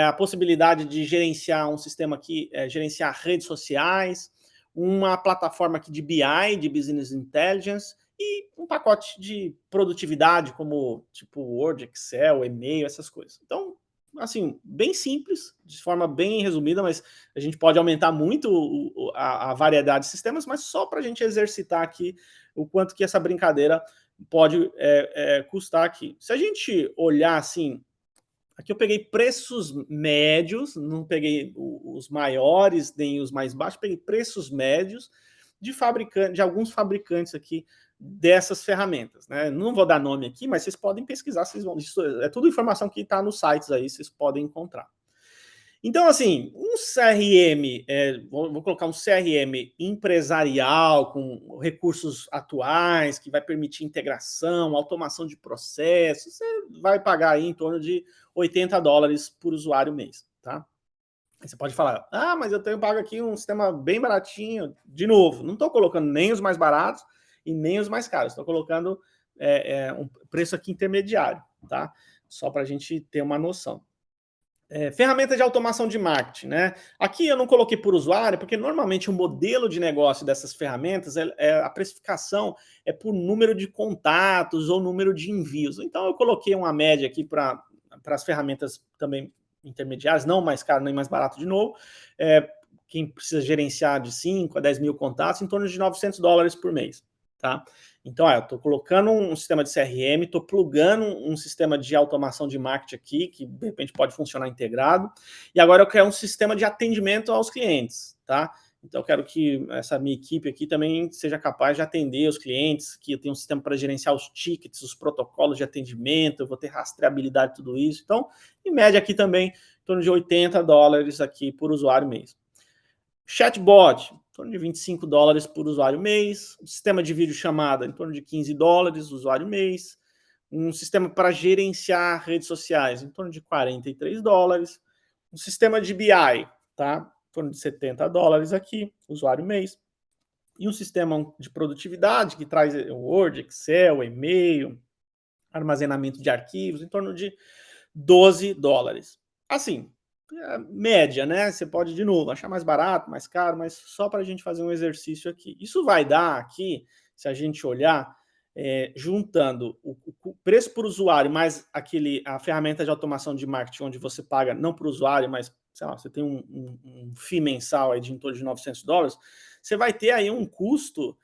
a possibilidade de gerenciar um sistema aqui, gerenciar redes sociais, uma plataforma aqui de BI, de Business Intelligence, e um pacote de produtividade, como tipo Word, Excel, e-mail, essas coisas. Então, assim, bem simples, de forma bem resumida, mas a gente pode aumentar muito a variedade de sistemas, mas só para a gente exercitar aqui o quanto que essa brincadeira pode custar aqui. Se a gente olhar assim, aqui eu peguei preços médios, não peguei os maiores nem os mais baixos, peguei preços médios de alguns fabricantes aqui dessas ferramentas, né? Não vou dar nome aqui, mas vocês podem pesquisar, isso é tudo informação que está nos sites aí, vocês podem encontrar. Então, assim, um CRM, vou colocar um CRM empresarial, com recursos atuais, que vai permitir integração, automação de processos, você vai pagar aí em torno de $80 por usuário mês, tá? Aí você pode falar, mas eu tenho pago aqui um sistema bem baratinho. De novo, não estou colocando nem os mais baratos e nem os mais caros, estou colocando um preço aqui intermediário, tá? Só para a gente ter uma noção. Ferramenta de automação de marketing, né? Aqui eu não coloquei por usuário, porque normalmente o modelo de negócio dessas ferramentas, a precificação é por número de contatos ou número de envios. Então eu coloquei uma média aqui para as ferramentas também intermediárias, não mais caro nem mais barato de novo. Quem precisa gerenciar de 5 a 10 mil contatos, em torno de $900 por mês, tá? Então, eu estou colocando um sistema de CRM, estou plugando um sistema de automação de marketing aqui, que de repente pode funcionar integrado, e agora eu quero um sistema de atendimento aos clientes, tá? Então, eu quero que essa minha equipe aqui também seja capaz de atender os clientes, que eu tenho um sistema para gerenciar os tickets, os protocolos de atendimento, eu vou ter rastreabilidade, tudo isso. Então, em média aqui também, em torno de $80 aqui por usuário mês. Chatbot, em torno de $25 por usuário mês. Um sistema de videochamada, em torno de $15 usuário mês. Um sistema para gerenciar redes sociais, em torno de $43. Um sistema de BI, tá? Em torno de $70 aqui, usuário mês. E um sistema de produtividade que traz Word, Excel, e-mail, armazenamento de arquivos, em torno de $12. Assim, média, né? Você pode, de novo, achar mais barato, mais caro, mas só para a gente fazer um exercício aqui. Isso vai dar aqui, se a gente olhar, juntando o preço por usuário mais a ferramenta de automação de marketing, onde você paga não por usuário, mas sei lá, você tem um FII mensal aí de em torno de $900, você vai ter aí um custo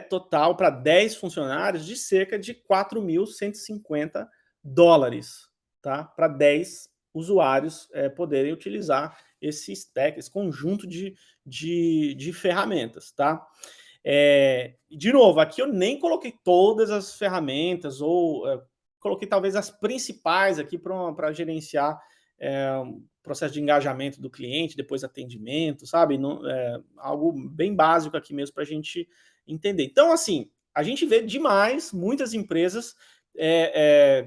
total para 10 funcionários de cerca de $4.150, tá? Para 10 usuários poderem utilizar esse stack, esse conjunto de ferramentas, tá? De novo, aqui eu nem coloquei todas as ferramentas, ou coloquei talvez as principais aqui para gerenciar processo de engajamento do cliente, depois atendimento, sabe? Algo bem básico aqui mesmo para a gente entender. Então, assim, a gente vê demais muitas empresas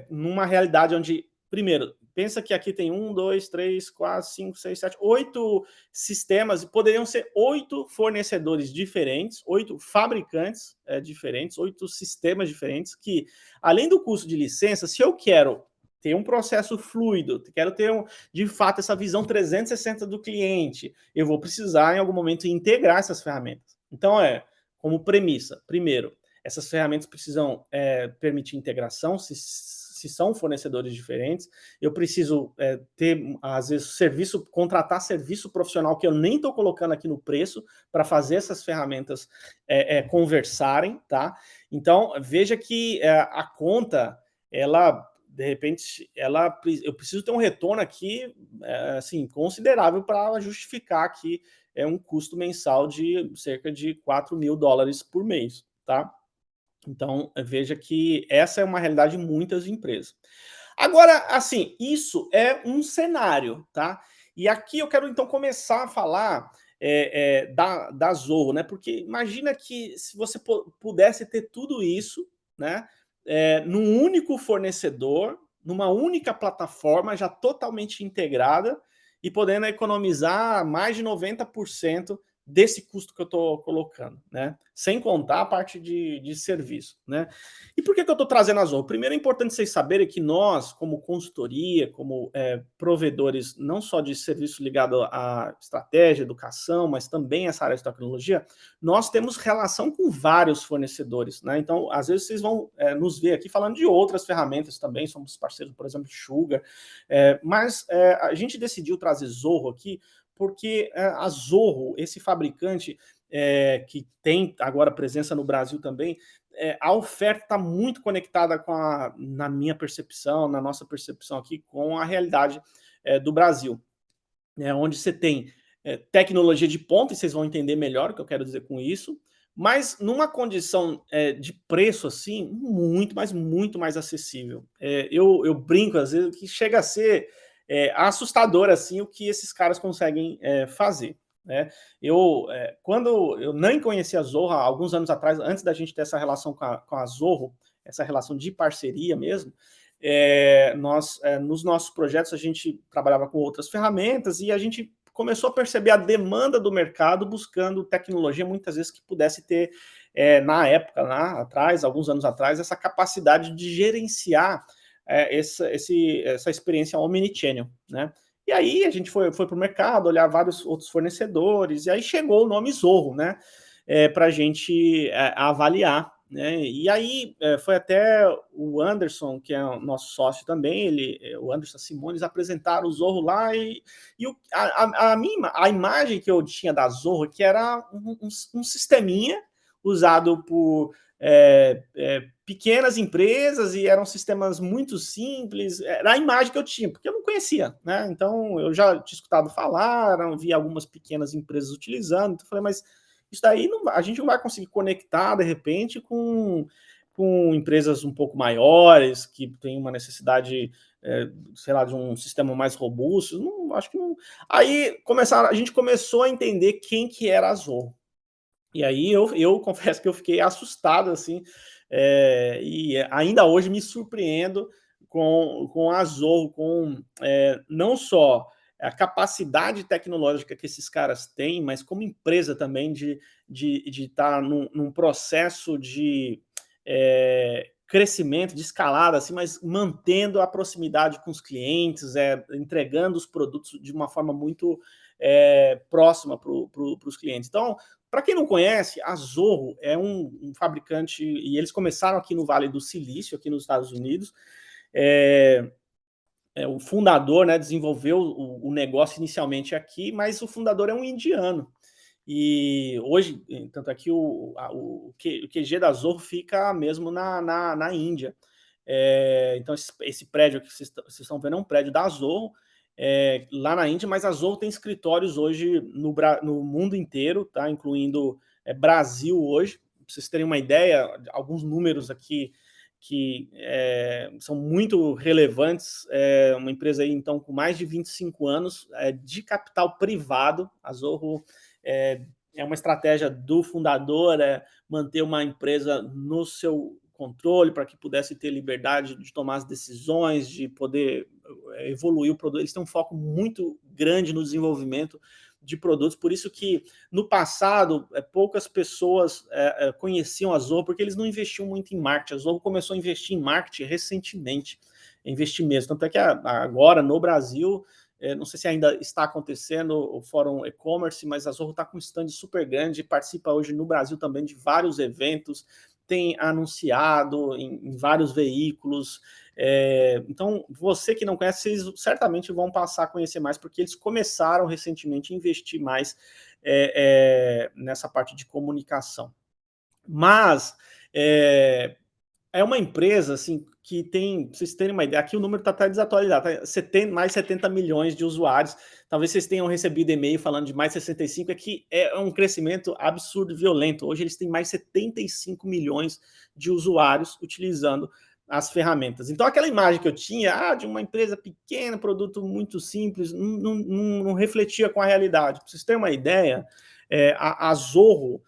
numa realidade onde, primeiro, pensa que aqui tem 1, 2, 3, 4, 5, 6, 7, 8 sistemas, e poderiam ser 8 fornecedores diferentes, 8 fabricantes diferentes, 8 sistemas diferentes, que, além do custo de licença, se eu quero ter um processo fluido, quero ter, de fato, essa visão 360 do cliente, eu vou precisar, em algum momento, integrar essas ferramentas. Então, como premissa, primeiro, essas ferramentas precisam permitir integração, se são fornecedores diferentes. Eu preciso ter, às vezes, contratar serviço profissional que eu nem estou colocando aqui no preço para fazer essas ferramentas conversarem, tá? Então, veja que a conta, de repente, eu preciso ter um retorno aqui assim, considerável para justificar aqui um custo mensal de cerca de $4.000 por mês, tá? Então, veja que essa é uma realidade de muitas empresas. Agora, assim, isso é um cenário, tá? E aqui eu quero então começar a falar da Zorro, né? Porque imagina que se você pudesse ter tudo isso, né? Num único fornecedor, numa única plataforma já totalmente integrada e podendo economizar mais de 90% desse custo que eu estou colocando, né? Sem contar a parte de serviço, né? E por que eu estou trazendo a Zorro? Primeiro é importante vocês saberem que nós, como consultoria, como provedores não só de serviço ligado à estratégia, educação, mas também essa área de tecnologia, nós temos relação com vários fornecedores, né? Então, às vezes vocês vão nos ver aqui falando de outras ferramentas também, somos parceiros, por exemplo, de Sugar, mas a gente decidiu trazer Zorro aqui porque a Zorro, esse fabricante que tem agora presença no Brasil também, a oferta está muito conectada na minha percepção, na nossa percepção aqui, com a realidade do Brasil, né, onde você tem tecnologia de ponta, e vocês vão entender melhor o que eu quero dizer com isso, mas numa condição de preço assim, muito, mas muito mais acessível. Eu brinco às vezes que chega a ser assustador assim o que esses caras conseguem fazer. Né? Quando eu nem conhecia a Zorro, há alguns anos atrás, antes da gente ter essa relação com a Zorro, essa relação de parceria mesmo, nos nossos projetos a gente trabalhava com outras ferramentas e a gente começou a perceber a demanda do mercado buscando tecnologia, muitas vezes que pudesse ter, na época, lá atrás, alguns anos atrás, essa capacidade de gerenciar essa experiência omnichannel, né? E aí a gente foi para o mercado, olhar vários outros fornecedores, e aí chegou o nome Zorro, né? Para a gente avaliar. Né? E aí foi até o Anderson, que é o nosso sócio também, o Anderson Simões, apresentaram o Zorro lá e a imagem que eu tinha da Zorro que era um sisteminha usado por pequenas empresas e eram sistemas muito simples, era a imagem que eu tinha, porque eu não conhecia, né? Então eu já tinha escutado falar, vi algumas pequenas empresas utilizando, então eu falei, mas isso daí a gente não vai conseguir conectar de repente com empresas um pouco maiores, que têm uma necessidade, sei lá, de um sistema mais robusto. Não, acho que não. Aí a gente começou a entender quem que era a Zorro. E aí eu confesso que eu fiquei assustado, assim, e ainda hoje me surpreendo com a Zorro, não só a capacidade tecnológica que esses caras têm, mas como empresa também de estar num processo de crescimento, de escalada, assim, mas mantendo a proximidade com os clientes, entregando os produtos de uma forma muito próxima para os clientes. Então, para quem não conhece, a Zorro é um fabricante, e eles começaram aqui no Vale do Silício, aqui nos Estados Unidos. O fundador, né, desenvolveu o negócio inicialmente aqui, mas o fundador é um indiano. E hoje, tanto aqui, o QG da Zorro fica mesmo na Índia. Então, esse prédio que vocês estão vendo é um prédio da Zorro, lá na Índia, mas a Zorro tem escritórios hoje no mundo inteiro, tá? Incluindo Brasil hoje. Para vocês terem uma ideia, alguns números aqui que são muito relevantes. Uma empresa aí, então, com mais de 25 anos de capital privado. A Zorro é uma estratégia do fundador, manter uma empresa no seu controle para que pudesse ter liberdade de tomar as decisões, de poder evoluir o produto. Eles têm um foco muito grande no desenvolvimento de produtos, por isso que no passado poucas pessoas conheciam a Zorro, porque eles não investiam muito em marketing. A Zorro começou a investir em marketing recentemente, investir mesmo. Tanto é que agora no Brasil, não sei se ainda está acontecendo o Fórum E-Commerce, mas a Zorro está com um stand super grande, participa hoje no Brasil também de vários eventos, tem anunciado em vários veículos. Então, você que não conhece, vocês certamente vão passar a conhecer mais, porque eles começaram recentemente a investir mais nessa parte de comunicação. Mas é uma empresa assim que tem, pra vocês terem uma ideia, aqui o número está até desatualizado, mais 70 milhões de usuários. Talvez vocês tenham recebido e-mail falando de mais 65, que é um crescimento absurdo e violento. Hoje eles têm mais 75 milhões de usuários utilizando as ferramentas. Então, aquela imagem que eu tinha de uma empresa pequena, produto muito simples, não refletia com a realidade. Para vocês terem uma ideia, a Zorro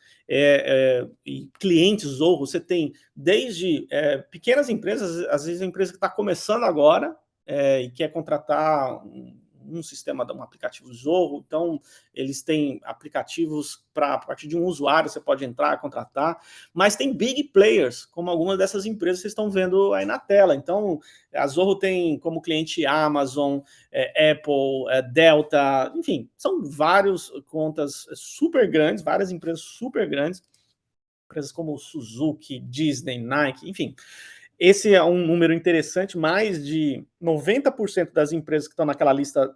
e clientes Zorro, você tem desde pequenas empresas, às vezes a empresa que está começando agora e quer contratar um sistema, um aplicativo Zorro, então eles têm aplicativos para a partir de um usuário, você pode entrar, contratar, mas tem big players, como algumas dessas empresas que vocês estão vendo aí na tela. Então, a Zorro tem como cliente Amazon, Apple, Delta, enfim, são várias contas super grandes, várias empresas super grandes, empresas como Suzuki, Disney, Nike, enfim. Esse é um número interessante, mais de 90% das empresas que estão naquela lista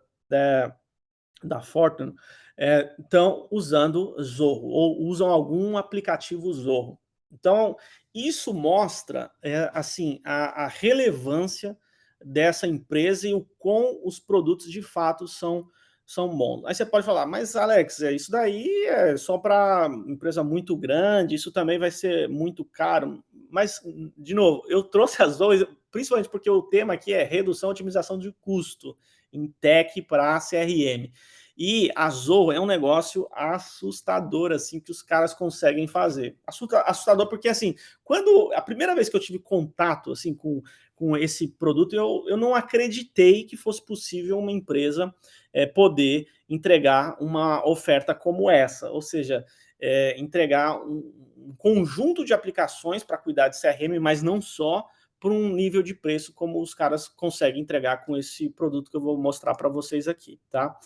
da Fortune estão usando Zorro, ou usam algum aplicativo Zorro. Então, isso mostra assim, a relevância dessa empresa e o quão os produtos de fato são bons. Aí você pode falar, mas Alex, isso daí é só para empresa muito grande, isso também vai ser muito caro. Mas, de novo, eu trouxe as duas, principalmente porque o tema aqui é redução e otimização de custo em tech para CRM. E a Zorro é um negócio assustador, assim, que os caras conseguem fazer. Assustador porque, assim, quando a primeira vez que eu tive contato, assim, com esse produto, eu não acreditei que fosse possível uma empresa poder entregar uma oferta como essa, ou seja, entregar um conjunto de aplicações para cuidar de CRM, mas não só por um nível de preço como os caras conseguem entregar com esse produto que eu vou mostrar para vocês aqui, tá?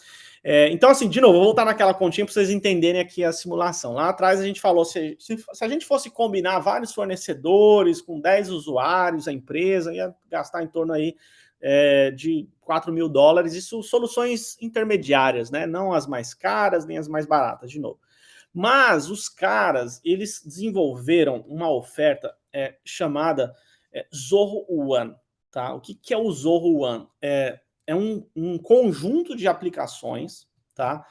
Então, assim, de novo, vou voltar naquela continha para vocês entenderem aqui a simulação. Lá atrás a gente falou, se a gente fosse combinar vários fornecedores com 10 usuários, a empresa ia gastar em torno aí de $4 mil, isso soluções intermediárias, né? Não as mais caras, nem as mais baratas, de novo. Mas os caras, eles desenvolveram uma oferta chamada Zorro One, tá? O que é o Zorro One? É um conjunto de aplicações, tá?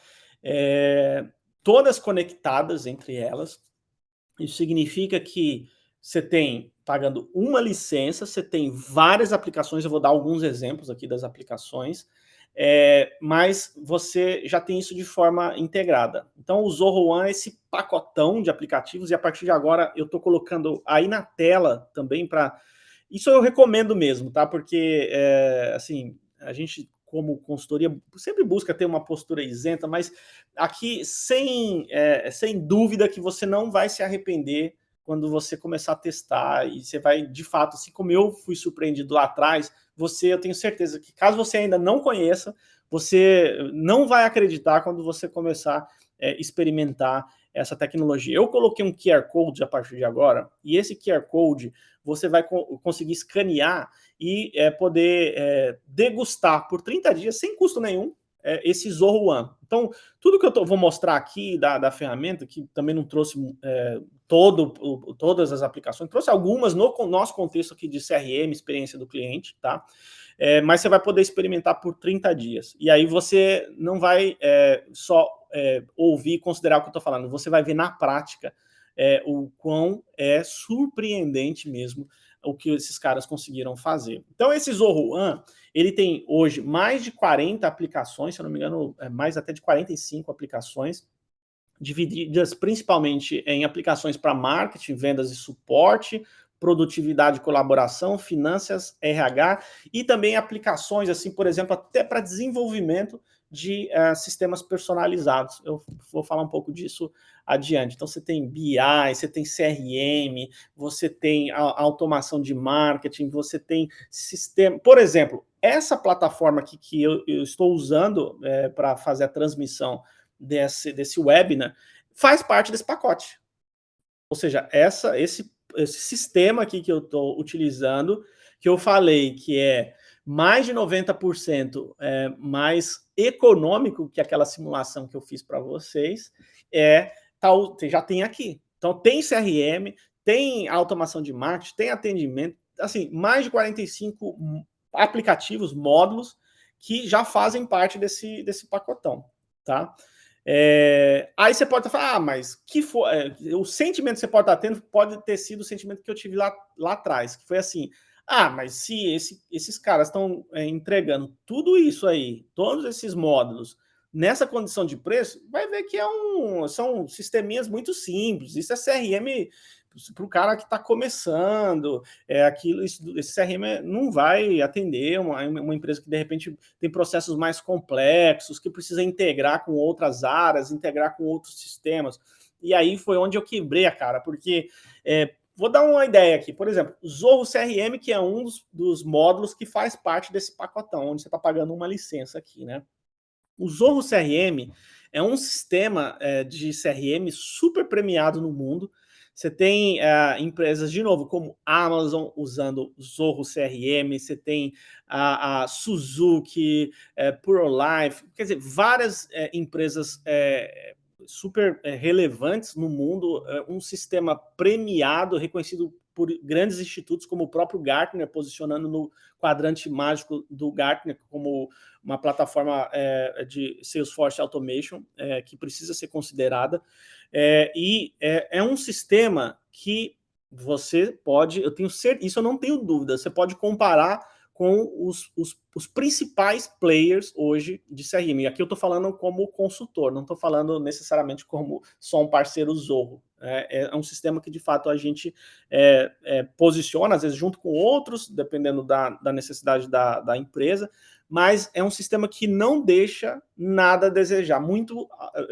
Todas conectadas entre elas. Isso significa que você tem, pagando uma licença, você tem várias aplicações, eu vou dar alguns exemplos aqui das aplicações, mas você já tem isso de forma integrada. Então, o Zorro One é esse pacotão de aplicativos, e a partir de agora eu estou colocando aí na tela também para... Isso eu recomendo mesmo, tá? Porque, assim, a gente, como consultoria, sempre busca ter uma postura isenta, mas aqui, sem dúvida, que você não vai se arrepender quando você começar a testar, e você vai, de fato, assim como eu fui surpreendido lá atrás, eu tenho certeza que, caso você ainda não conheça, você não vai acreditar quando você começar a experimentar essa tecnologia. Eu coloquei um QR Code a partir de agora, e esse QR Code você vai conseguir escanear e poder degustar por 30 dias, sem custo nenhum, esse Zorro One. Então, tudo que eu vou mostrar aqui da ferramenta, que também não trouxe todas as aplicações, trouxe algumas no nosso contexto aqui de CRM, experiência do cliente, tá? Mas você vai poder experimentar por 30 dias. E aí você não vai só ouvir e considerar o que eu estou falando, você vai ver na prática o quão surpreendente mesmo o que esses caras conseguiram fazer. Então, esse Zorro One, ele tem hoje mais de 40 aplicações, se eu não me engano, mais até de 45 aplicações, divididas principalmente em aplicações para marketing, vendas e suporte, produtividade e colaboração, finanças, RH, e também aplicações, assim, por exemplo, até para desenvolvimento de sistemas personalizados. Eu vou falar um pouco disso adiante. Então, você tem BI, você tem CRM, você tem a automação de marketing, você tem sistema... Por exemplo, essa plataforma aqui que eu estou usando para fazer a transmissão desse webinar, faz parte desse pacote. Ou seja, esse sistema aqui que eu estou utilizando, que eu falei que é mais de 90% mais econômico que aquela simulação que eu fiz para vocês, já tem aqui. Então, tem CRM, tem automação de marketing, tem atendimento, assim, mais de 45 aplicativos, módulos, que já fazem parte desse pacotão, tá? Aí você pode falar, mas o sentimento que você pode estar tendo pode ter sido o sentimento que eu tive lá atrás, que foi assim, Ah, mas se esses caras estão entregando tudo isso aí, todos esses módulos, nessa condição de preço, vai ver que são sisteminhas muito simples. Isso é CRM para o cara que está começando. Esse CRM não vai atender uma empresa que de repente tem processos mais complexos, que precisa integrar com outras áreas, integrar com outros sistemas. E aí foi onde eu quebrei a cara, porque vou dar uma ideia aqui. Por exemplo, o Zorro CRM, que é um dos módulos que faz parte desse pacotão, onde você está pagando uma licença aqui, né? O Zorro CRM é um sistema de CRM super premiado no mundo. Você tem empresas, de novo, como Amazon usando Zorro CRM, você tem a Suzuki, Purolife, quer dizer, várias empresas super relevantes no mundo, um sistema premiado, reconhecido por grandes institutos como o próprio Gartner, posicionando no quadrante mágico do Gartner como uma plataforma de Salesforce Automation que precisa ser considerada. É um sistema que você pode, isso eu não tenho dúvida, você pode comparar com os principais players hoje de CRM. E aqui eu estou falando como consultor, não estou falando necessariamente como só um parceiro Zorro. É um sistema que, de fato, a gente posiciona, às vezes, junto com outros, dependendo da necessidade da empresa, mas é um sistema que não deixa nada a desejar, muito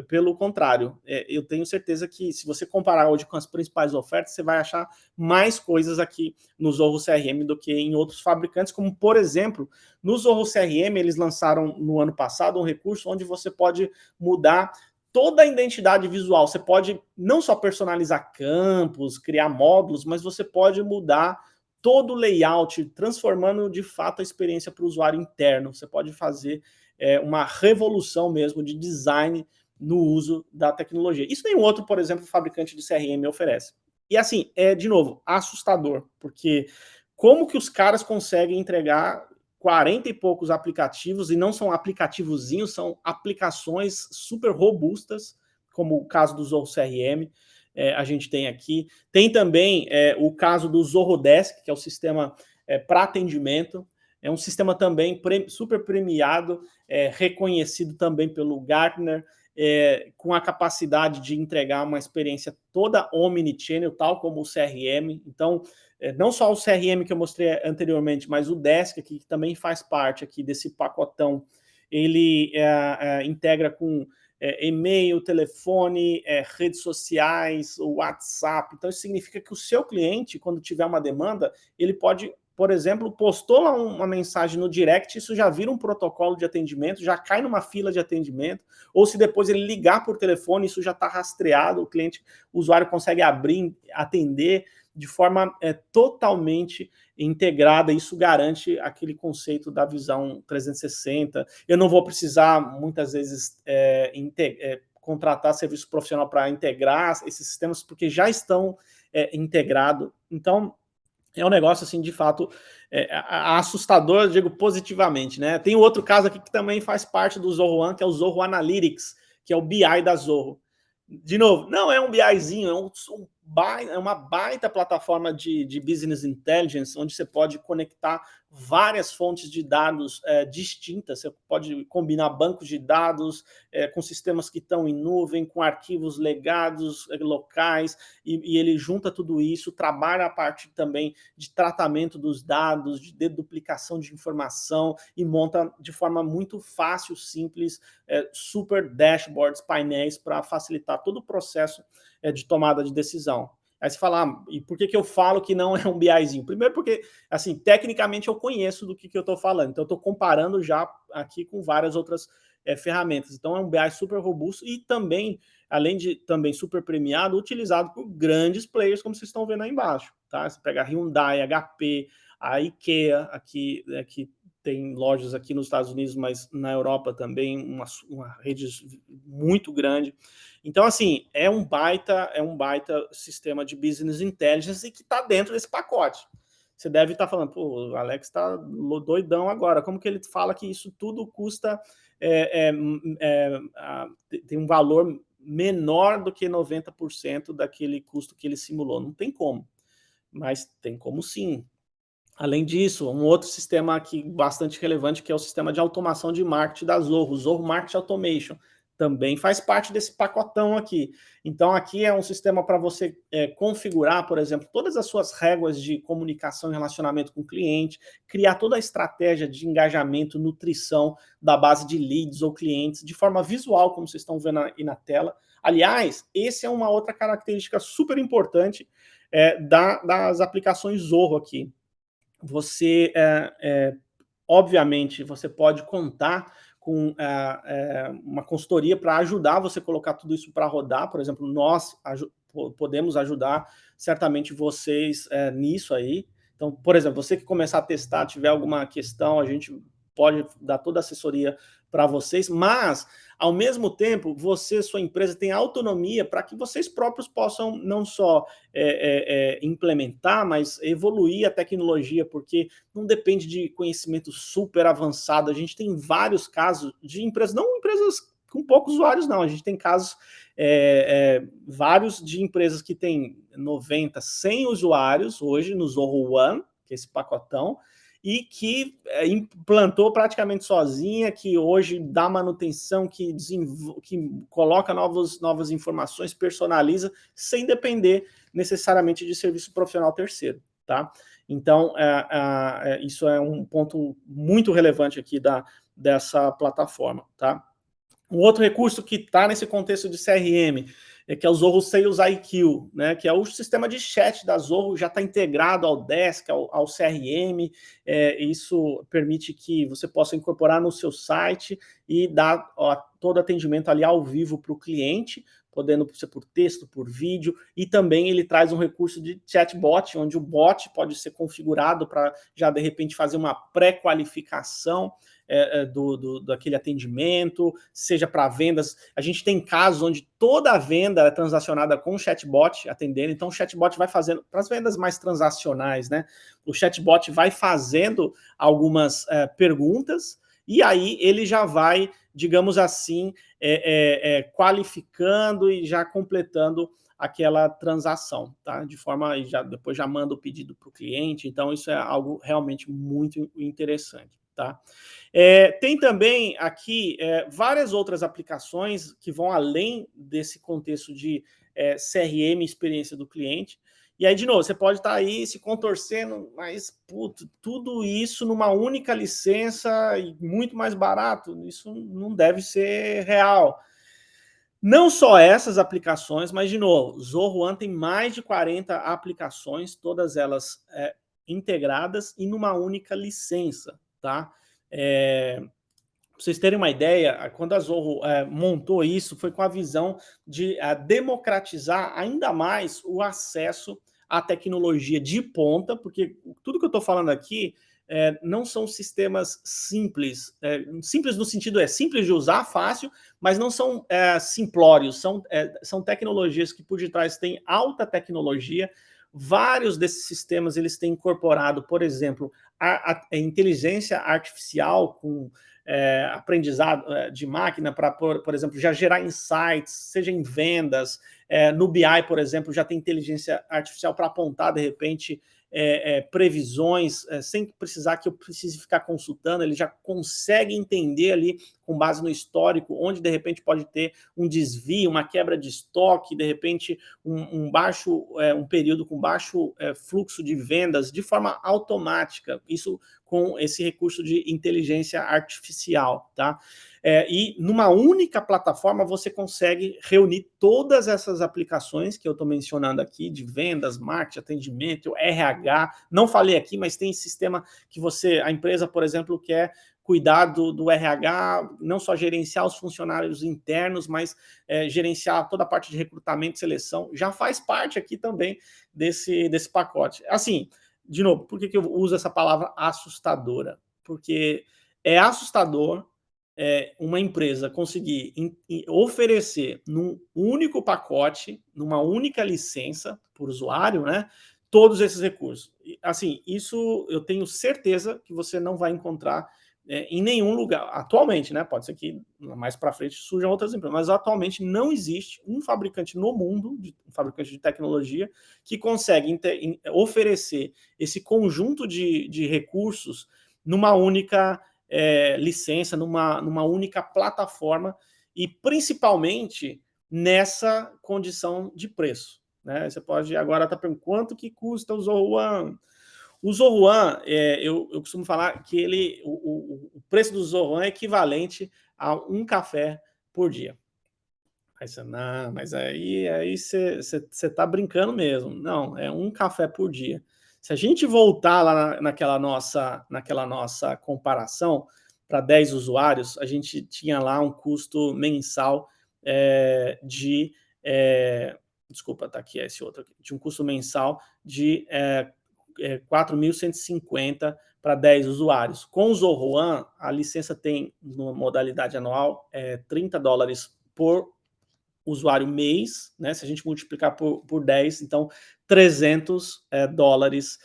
pelo contrário. Eu tenho certeza que, se você comparar hoje com as principais ofertas, você vai achar mais coisas aqui no Zorro CRM do que em outros fabricantes, como, por exemplo, no Zorro CRM, eles lançaram no ano passado um recurso onde você pode mudar toda a identidade visual. Você pode não só personalizar campos, criar módulos, mas você pode mudar todo o layout, transformando de fato a experiência para o usuário interno. Você pode fazer uma revolução mesmo de design no uso da tecnologia. Isso nenhum outro, por exemplo, fabricante de CRM oferece. E assim, de novo, assustador, porque como que os caras conseguem entregar 40 e poucos aplicativos, e não são aplicativozinhos, são aplicações super robustas, como o caso do Zorro CRM, a gente tem aqui. Tem também o caso do Zorro Desk, que é o sistema para atendimento. É um sistema também super premiado, reconhecido também pelo Gartner, com a capacidade de entregar uma experiência toda omnichannel, tal como o CRM. Então, não só o CRM que eu mostrei anteriormente, mas o Desk aqui, que também faz parte aqui desse pacotão, ele integra com e-mail, telefone, redes sociais, WhatsApp. Então, isso significa que o seu cliente, quando tiver uma demanda, ele pode, por exemplo, postou lá uma mensagem no direct, isso já vira um protocolo de atendimento, já cai numa fila de atendimento, ou se depois ele ligar por telefone, isso já está rastreado, o usuário consegue abrir, atender de forma totalmente integrada. Isso garante aquele conceito da visão 360. Eu não vou precisar, muitas vezes, contratar serviço profissional para integrar esses sistemas, porque já estão integrados. Então, é um negócio, assim, de fato, assustador, eu digo positivamente, né? Tem outro caso aqui que também faz parte do Zorro One, que é o Zorro Analytics, que é o BI da Zorro. De novo, não é um BIzinho, é uma baita plataforma de business intelligence, onde você pode conectar várias fontes de dados distintas. Você pode combinar bancos de dados com sistemas que estão em nuvem, com arquivos legados locais, e ele junta tudo isso, trabalha a parte também de tratamento dos dados, de deduplicação de informação, e monta de forma muito fácil, simples, super dashboards, painéis, para facilitar todo o processo de tomada de decisão. Aí você fala, e por que eu falo que não é um BIzinho? Primeiro porque, assim, tecnicamente eu conheço do que eu estou falando, então eu estou comparando já aqui com várias outras ferramentas. Então é um BI super robusto e também, além de também super premiado, utilizado por grandes players, como vocês estão vendo aí embaixo. Tá? Você pega a Hyundai, HP, a IKEA, aqui, que tem lojas aqui nos Estados Unidos, mas na Europa também, uma rede muito grande. Então, assim, é um baita sistema de business intelligence e que está dentro desse pacote. Você deve estar falando, pô, o Alex está doidão agora. Como que ele fala que isso tudo custa, tem um valor menor do que 90% daquele custo que ele simulou? Não tem como, mas tem como sim. Além disso, um outro sistema aqui bastante relevante, que é o sistema de automação de marketing da Zorro, o Zorro Marketing Automation, também faz parte desse pacotão aqui. Então, aqui é um sistema para você configurar, por exemplo, todas as suas réguas de comunicação e relacionamento com o cliente, criar toda a estratégia de engajamento, nutrição da base de leads ou clientes, de forma visual, como vocês estão vendo aí na tela. Aliás, esse é uma outra característica super importante das aplicações Zorro aqui. Você, obviamente, você pode contar com uma consultoria para ajudar você a colocar tudo isso para rodar. Por exemplo, nós podemos ajudar certamente vocês nisso aí. Então, por exemplo, você que começar a testar, tiver alguma questão, a gente pode dar toda a assessoria para vocês, mas, ao mesmo tempo, você, sua empresa, tem autonomia para que vocês próprios possam não só implementar, mas evoluir a tecnologia, porque não depende de conhecimento super avançado. A gente tem vários casos de empresas, não empresas com poucos usuários, não. A gente tem casos vários de empresas que têm 90, 100 usuários hoje no Zorro One, que é esse pacotão, e que implantou praticamente sozinha, que hoje dá manutenção, que coloca novas informações, personaliza, sem depender necessariamente de serviço profissional terceiro, tá? Então, isso é um ponto muito relevante aqui dessa plataforma, tá? Um outro recurso que está nesse contexto de CRM, que é o Zorro Sales IQ, né, que é o sistema de chat da Zorro, já está integrado ao Desk, ao CRM. Isso permite que você possa incorporar no seu site e dar todo atendimento ali ao vivo para o cliente, podendo ser por texto, por vídeo, e também ele traz um recurso de chatbot, onde o bot pode ser configurado para já, de repente, fazer uma pré-qualificação daquele atendimento, seja para vendas. A gente tem casos onde toda a venda é transacionada com o chatbot atendendo, então o chatbot vai fazendo, para as vendas mais transacionais, né? O chatbot vai fazendo algumas perguntas, e aí ele já vai, digamos assim, qualificando e já completando aquela transação, tá? De forma, depois já manda o pedido para o cliente. Então isso é algo realmente muito interessante, tá? Tem também aqui várias outras aplicações que vão além desse contexto de CRM, experiência do cliente. E aí, de novo, você pode estar aí se contorcendo, mas tudo isso numa única licença e muito mais barato, isso não deve ser real. Não só essas aplicações, mas, de novo, Zorro One tem mais de 40 aplicações, todas elas integradas e numa única licença, tá? Para vocês terem uma ideia, quando a Zorro montou isso, foi com a visão de democratizar ainda mais o acesso à tecnologia de ponta, porque tudo que eu estou falando aqui não são sistemas simples, simples no sentido simples de usar, fácil, mas não são simplórios, são tecnologias que por detrás têm alta tecnologia. Vários desses sistemas eles têm incorporado, por exemplo, a inteligência artificial com aprendizado de máquina para, por exemplo, já gerar insights, seja em vendas, no BI, por exemplo, já tem inteligência artificial para apontar, de repente, previsões, sem precisar que eu precise ficar consultando, ele já consegue entender ali, com base no histórico, onde de repente pode ter um desvio, uma quebra de estoque, de repente um período com baixo fluxo de vendas, de forma automática, isso com esse recurso de inteligência artificial, tá? E numa única plataforma você consegue reunir todas essas aplicações que eu estou mencionando aqui, de vendas, marketing, atendimento, RH. Não falei aqui, mas tem sistema que a empresa, por exemplo, quer cuidar do RH, não só gerenciar os funcionários internos, mas gerenciar toda a parte de recrutamento e seleção, já faz parte aqui também desse pacote. Assim, de novo, por que eu uso essa palavra assustadora? Porque é assustador uma empresa conseguir oferecer num único pacote, numa única licença por usuário, né, todos esses recursos. Assim, isso eu tenho certeza que você não vai encontrar em nenhum lugar, atualmente, né? Pode ser que mais para frente surjam outras empresas, mas atualmente não existe um fabricante no mundo, um fabricante de tecnologia, que consegue oferecer esse conjunto de recursos numa única licença, numa única plataforma, e principalmente nessa condição de preço. Né? Você pode agora estar perguntando quanto que custa o Zohan. O Zohan, eu costumo falar que o preço do Zohan é equivalente a um café por dia. Aí você, não, mas aí você está brincando mesmo. Não, é um café por dia. Se a gente voltar lá naquela nossa comparação, para 10 usuários, a gente tinha lá um custo mensal de... desculpa, tá aqui esse outro aqui. Tinha um custo mensal de 4.150 para 10 usuários. Com o Zohan, a licença tem, numa modalidade anual, $30 por usuário mês, né? Se a gente multiplicar por 10, então $300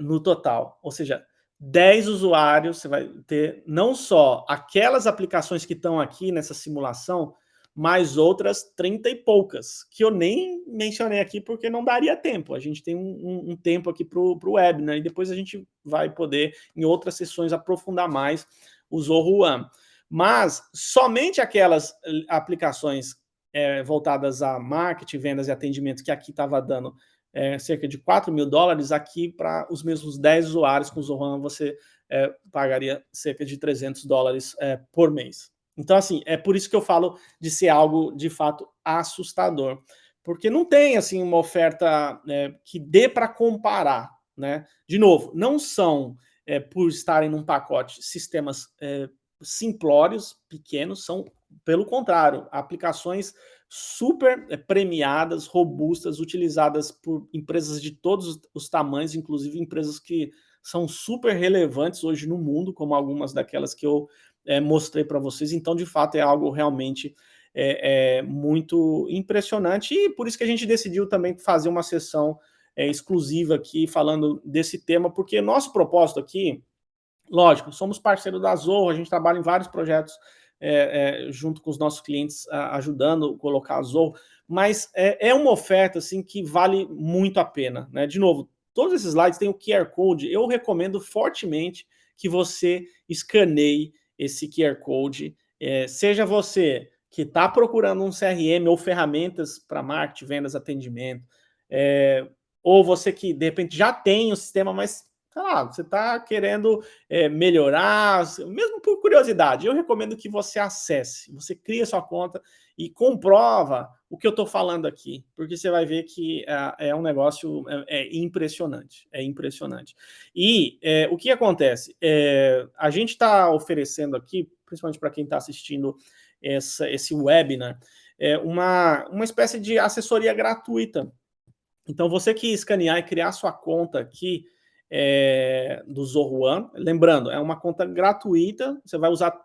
no total. Ou seja, 10 usuários, você vai ter não só aquelas aplicações que estão aqui nessa simulação, mais outras 30 e poucas, que eu nem mencionei aqui porque não daria tempo. A gente tem um tempo aqui para o webinar, né? E depois a gente vai poder, em outras sessões, aprofundar mais o Zohan. Mas somente aquelas aplicações voltadas a marketing, vendas e atendimento, que aqui estava dando cerca de $4.000, aqui para os mesmos 10 usuários com o Zohan você pagaria cerca de $300 por mês. Então, assim, é por isso que eu falo de ser algo, de fato, assustador. Porque não tem, assim, uma oferta que dê para comparar, né? De novo, não são, por estarem num pacote, sistemas simplórios, pequenos, são, pelo contrário, aplicações super premiadas, robustas, utilizadas por empresas de todos os tamanhos, inclusive empresas que são super relevantes hoje no mundo, como algumas daquelas que eu mostrei para vocês. Então, de fato, é algo realmente muito impressionante, e por isso que a gente decidiu também fazer uma sessão exclusiva aqui, falando desse tema, porque nosso propósito aqui, lógico, somos parceiro da Zoho, a gente trabalha em vários projetos junto com os nossos clientes, ajudando a colocar a Zoho, mas é uma oferta assim, que vale muito a pena. Né? De novo, todos esses slides têm o QR Code, eu recomendo fortemente que você escaneie esse QR Code, seja você que está procurando um CRM ou ferramentas para marketing, vendas, atendimento, ou você que, de repente, já tem o sistema, mas você está querendo melhorar, mesmo por curiosidade, eu recomendo que você acesse, você cria sua conta e comprova o que eu estou falando aqui, porque você vai ver que é um negócio impressionante, E o que acontece? A gente está oferecendo aqui, principalmente para quem está assistindo esse webinar, uma espécie de assessoria gratuita. Então, você que escanear e criar sua conta aqui do Zohan, lembrando, é uma conta gratuita, você vai usar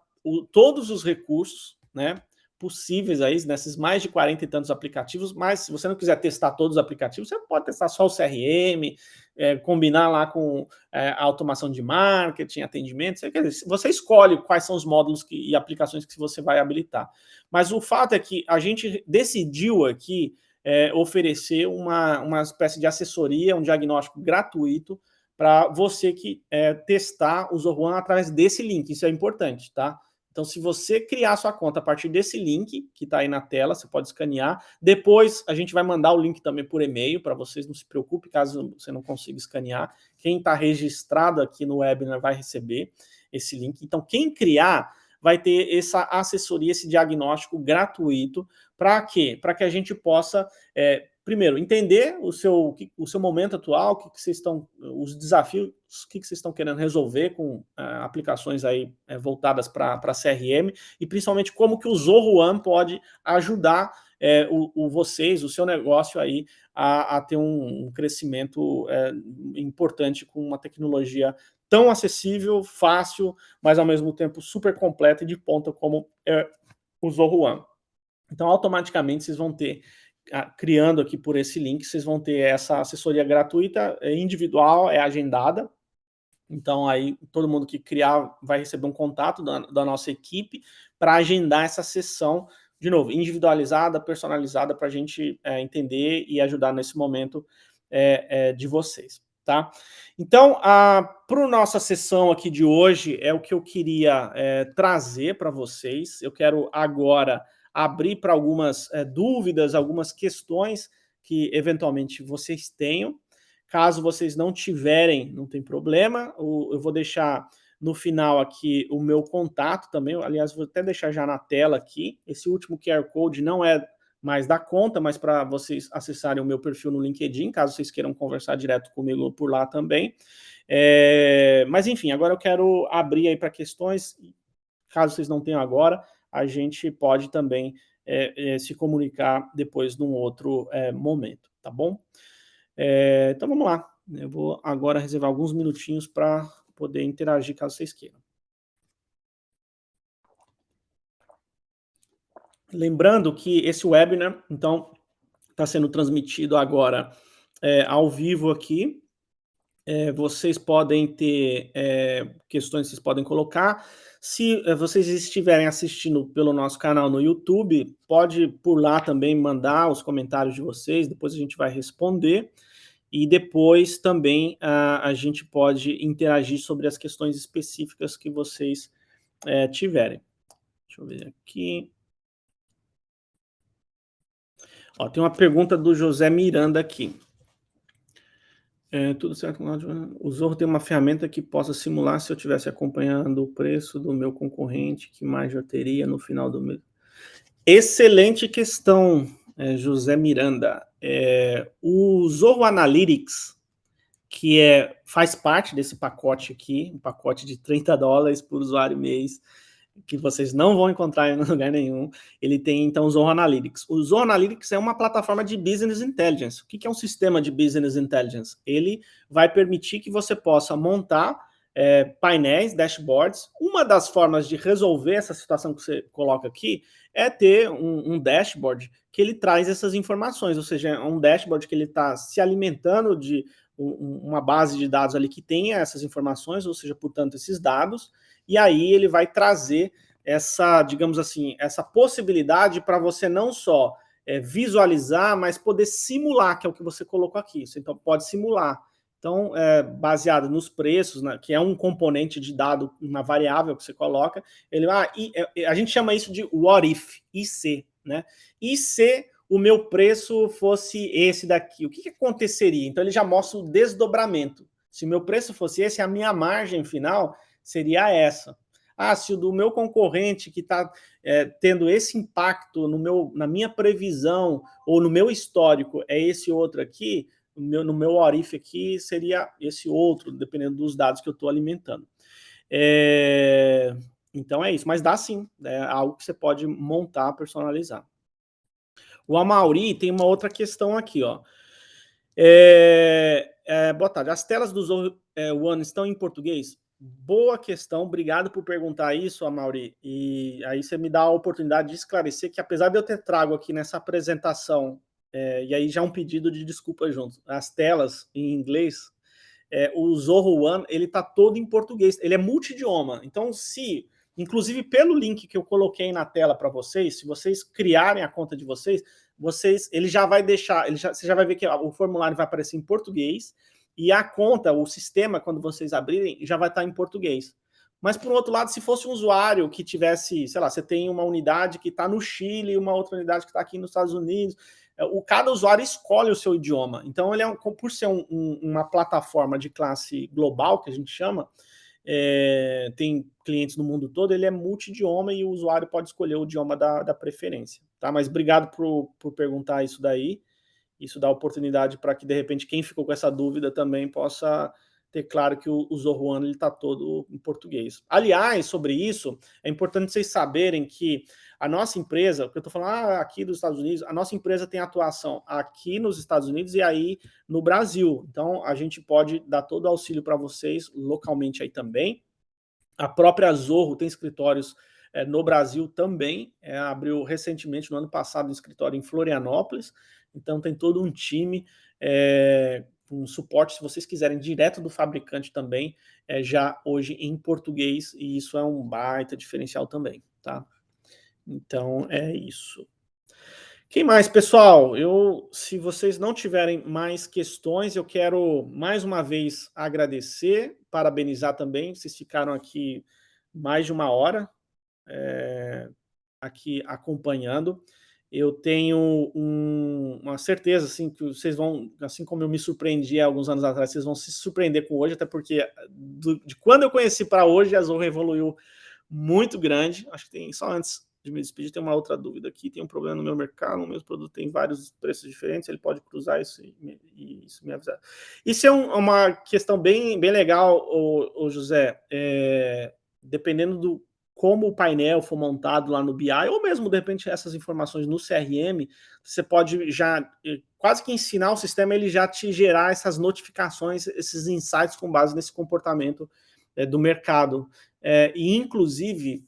todos os recursos, né, possíveis aí, nesses mais de 40 e tantos aplicativos, mas se você não quiser testar todos os aplicativos, você pode testar só o CRM, combinar lá com a automação de marketing, atendimento, você escolhe quais são os módulos e aplicações que você vai habilitar. Mas o fato é que a gente decidiu aqui oferecer uma espécie de assessoria, um diagnóstico gratuito para você que testar o Zohan através desse link. Isso é importante, tá? Então, se você criar sua conta a partir desse link que está aí na tela, você pode escanear. Depois, a gente vai mandar o link também por e-mail para vocês, não se preocupe caso você não consiga escanear. Quem está registrado aqui no webinar vai receber esse link. Então, quem criar vai ter essa assessoria, esse diagnóstico gratuito. Para quê? Para que a gente possa, primeiro, entender o seu momento atual, os desafios, o que vocês estão querendo resolver com aplicações aí voltadas para CRM, e principalmente como que o Zohan pode ajudar vocês, o seu negócio aí a ter um crescimento importante com uma tecnologia tão acessível, fácil, mas ao mesmo tempo super completa e de ponta como o Zohan. Então, automaticamente, vocês vão ter, criando aqui por esse link, vocês vão ter essa assessoria gratuita, individual, agendada, Então, aí, todo mundo que criar vai receber um contato da nossa equipe para agendar essa sessão, de novo, individualizada, personalizada, para a gente entender e ajudar nesse momento de vocês, tá? Então, para a nossa sessão aqui de hoje, é o que eu queria trazer para vocês. Eu quero agora abrir para algumas dúvidas, algumas questões que eventualmente vocês tenham. Caso vocês não tiverem, não tem problema. Eu vou deixar no final aqui o meu contato também. Aliás, vou até deixar já na tela aqui. Esse último QR Code não é mais da conta, mas para vocês acessarem o meu perfil no LinkedIn, caso vocês queiram conversar direto comigo por lá também. Mas enfim, agora eu quero abrir aí para questões. Caso vocês não tenham agora, a gente pode também se comunicar depois num outro momento, tá bom? Então vamos lá. Eu vou agora reservar alguns minutinhos para poder interagir caso vocês queiram. Lembrando que esse webinar, então, está sendo transmitido agora ao vivo aqui. Vocês podem ter questões que vocês podem colocar. Se vocês estiverem assistindo pelo nosso canal no YouTube, pode por lá também mandar os comentários de vocês, depois a gente vai responder. E depois também a gente pode interagir sobre as questões específicas que vocês tiverem. Deixa eu ver aqui. Ó, tem uma pergunta do José Miranda aqui. Tudo certo? O Zorro tem uma ferramenta que possa simular se eu estivesse acompanhando o preço do meu concorrente, que mais eu teria no final do mês? Excelente questão, José Miranda. O Zorro Analytics, que faz parte desse pacote aqui, um pacote de $30 por usuário mês, que vocês não vão encontrar em lugar nenhum. Ele tem, então, o Zorro Analytics. O Zorro Analytics é uma plataforma de Business Intelligence. O que é um sistema de Business Intelligence? Ele vai permitir que você possa montar painéis, dashboards. Uma das formas de resolver essa situação que você coloca aqui é ter um dashboard que ele traz essas informações, ou seja, é um dashboard que ele está se alimentando de uma base de dados ali que tenha essas informações, ou seja, portanto, esses dados, e aí ele vai trazer essa, digamos assim, essa possibilidade para você não só visualizar, mas poder simular, que é o que você colocou aqui. Você então pode simular. Então, baseado nos preços, né, que é um componente de dado, uma variável que você coloca, a gente chama isso de what if, IC, né? E se o meu preço fosse esse daqui, o que aconteceria? Então ele já mostra o desdobramento. Se o meu preço fosse esse, a minha margem final seria essa. Se o do meu concorrente que está tendo esse impacto na minha previsão ou no meu histórico é esse outro aqui, no meu ORIF aqui seria esse outro, dependendo dos dados que eu estou alimentando. Então é isso, mas dá sim, é algo que você pode montar, personalizar. O Amauri tem uma outra questão aqui, ó. Boa tarde. As telas do Zorro One estão em português? Boa questão, obrigado por perguntar isso, Amauri. E aí você me dá a oportunidade de esclarecer que, apesar de eu ter trago aqui nessa apresentação, e aí já um pedido de desculpa junto, as telas em inglês, o Zorro One, ele tá todo em português, ele é multidioma. Então, inclusive pelo link que eu coloquei na tela para vocês, se vocês criarem a conta de vocês, ele já vai deixar, você já vai ver que o formulário vai aparecer em português e a conta, o sistema, quando vocês abrirem, já vai estar em português. Mas, por outro lado, se fosse um usuário que tivesse, sei lá, você tem uma unidade que está no Chile e uma outra unidade que está aqui nos Estados Unidos, cada usuário escolhe o seu idioma. Então, ele por ser uma plataforma de classe global, que a gente chama, tem clientes no mundo todo, ele é multidioma e o usuário pode escolher o idioma da preferência. Tá? Mas obrigado por perguntar isso daí. Isso dá oportunidade para que, de repente, quem ficou com essa dúvida também possa ter claro que o Zorro One está todo em português. Aliás, sobre isso, é importante vocês saberem que a nossa empresa, porque eu estou falando aqui dos Estados Unidos, a nossa empresa tem atuação aqui nos Estados Unidos e aí no Brasil. Então, a gente pode dar todo o auxílio para vocês localmente aí também. A própria Zorro tem escritórios no Brasil também, abriu recentemente, no ano passado, um escritório em Florianópolis, então tem todo um time um suporte, se vocês quiserem, direto do fabricante também, já hoje em português, e isso é um baita diferencial também, tá? Então, é isso. Quem mais, pessoal? Se vocês não tiverem mais questões, eu quero mais uma vez agradecer, parabenizar também, vocês ficaram aqui mais de uma hora, aqui acompanhando. Eu tenho uma certeza, assim, que vocês vão, assim como eu me surpreendi há alguns anos atrás, vocês vão se surpreender com hoje, até porque de quando eu conheci para hoje, a Zorro evoluiu muito grande. Acho que tem, só antes de me despedir, tem uma outra dúvida aqui. Tem um problema no meu mercado, o mesmo produto tem vários preços diferentes, ele pode cruzar isso e isso me avisar. Isso é uma questão bem, bem legal, José. Dependendo do como o painel for montado lá no BI, ou mesmo, de repente, essas informações no CRM, você pode já quase que ensinar o sistema, ele já te gerar essas notificações, esses insights com base nesse comportamento do mercado. E, inclusive,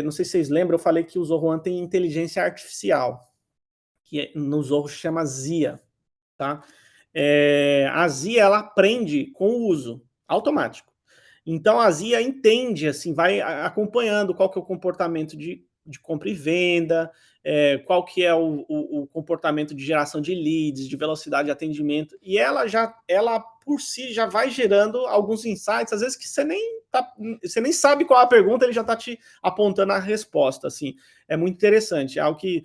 não sei se vocês lembram, eu falei que o Zorro One tem inteligência artificial, que no Zorro chama ZIA, tá? A ZIA, ela aprende com o uso, automático. Então, a ZIA entende, assim, vai acompanhando qual que é o comportamento de compra e venda, qual que é o comportamento de geração de leads, de velocidade de atendimento, e ela por si já vai gerando alguns insights, às vezes que você nem sabe qual é a pergunta, ele já está te apontando a resposta, assim. É muito interessante, é algo que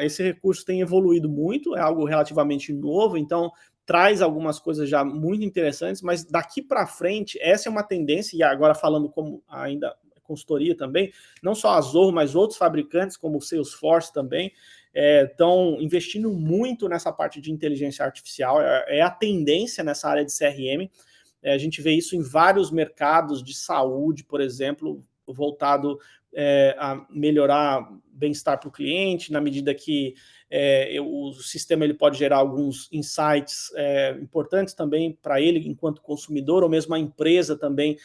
esse recurso tem evoluído muito, é algo relativamente novo, então traz algumas coisas já muito interessantes, mas daqui para frente, essa é uma tendência, e agora falando como ainda consultoria também, não só a Zorro, mas outros fabricantes, como o Salesforce também, estão investindo muito nessa parte de inteligência artificial, é a tendência nessa área de CRM, a gente vê isso em vários mercados de saúde, por exemplo, voltado a melhorar bem-estar para o cliente, na medida que o sistema ele pode gerar alguns insights importantes também para ele enquanto consumidor, ou mesmo a empresa também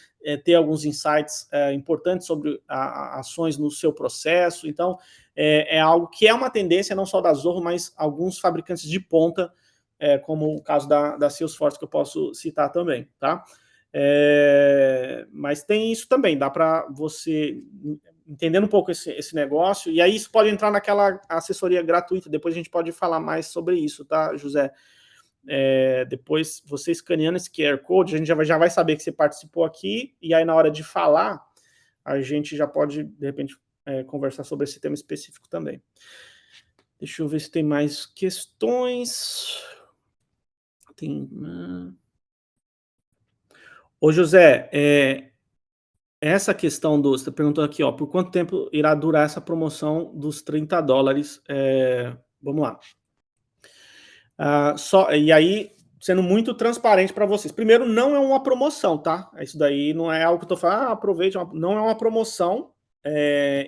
ter alguns insights importantes sobre ações no seu processo. Então, é algo que é uma tendência não só da Zorro, mas alguns fabricantes de ponta, como o caso da Salesforce, que eu posso citar também, tá? Mas tem isso também, dá para você entendendo um pouco esse negócio, e aí isso pode entrar naquela assessoria gratuita, depois a gente pode falar mais sobre isso, tá, José? Depois, você escaneando esse QR Code, a gente já vai saber que você participou aqui, e aí na hora de falar, a gente já pode, de repente, conversar sobre esse tema específico também. Deixa eu ver se tem mais questões. Ô, José, essa questão você está perguntando aqui, ó, por quanto tempo irá durar essa promoção dos $30? Vamos lá. E aí, sendo muito transparente para vocês. Primeiro, não é uma promoção, tá? Isso daí não é algo que eu estou falando, aproveite, não é uma promoção.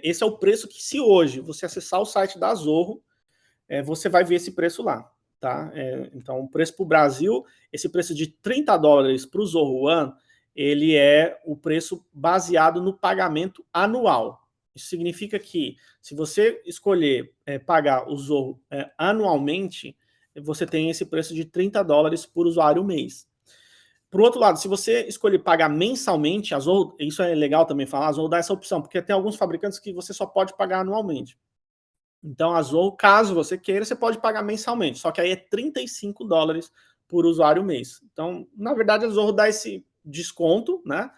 Esse é o preço que, se hoje você acessar o site da Zorro, você vai ver esse preço lá, tá? Então, o preço para o Brasil, esse preço de $30 para o Zorro One, ele é o preço baseado no pagamento anual. Isso significa que, se você escolher pagar o Zorro anualmente, você tem esse preço de $30 por usuário mês. Por outro lado, se você escolher pagar mensalmente, a Zorro, isso é legal também falar, a Zorro dá essa opção, porque tem alguns fabricantes que você só pode pagar anualmente. Então, a Zorro, caso você queira, você pode pagar mensalmente, só que aí é $35 por usuário mês. Então, na verdade, a Zorro dá esse desconto, né?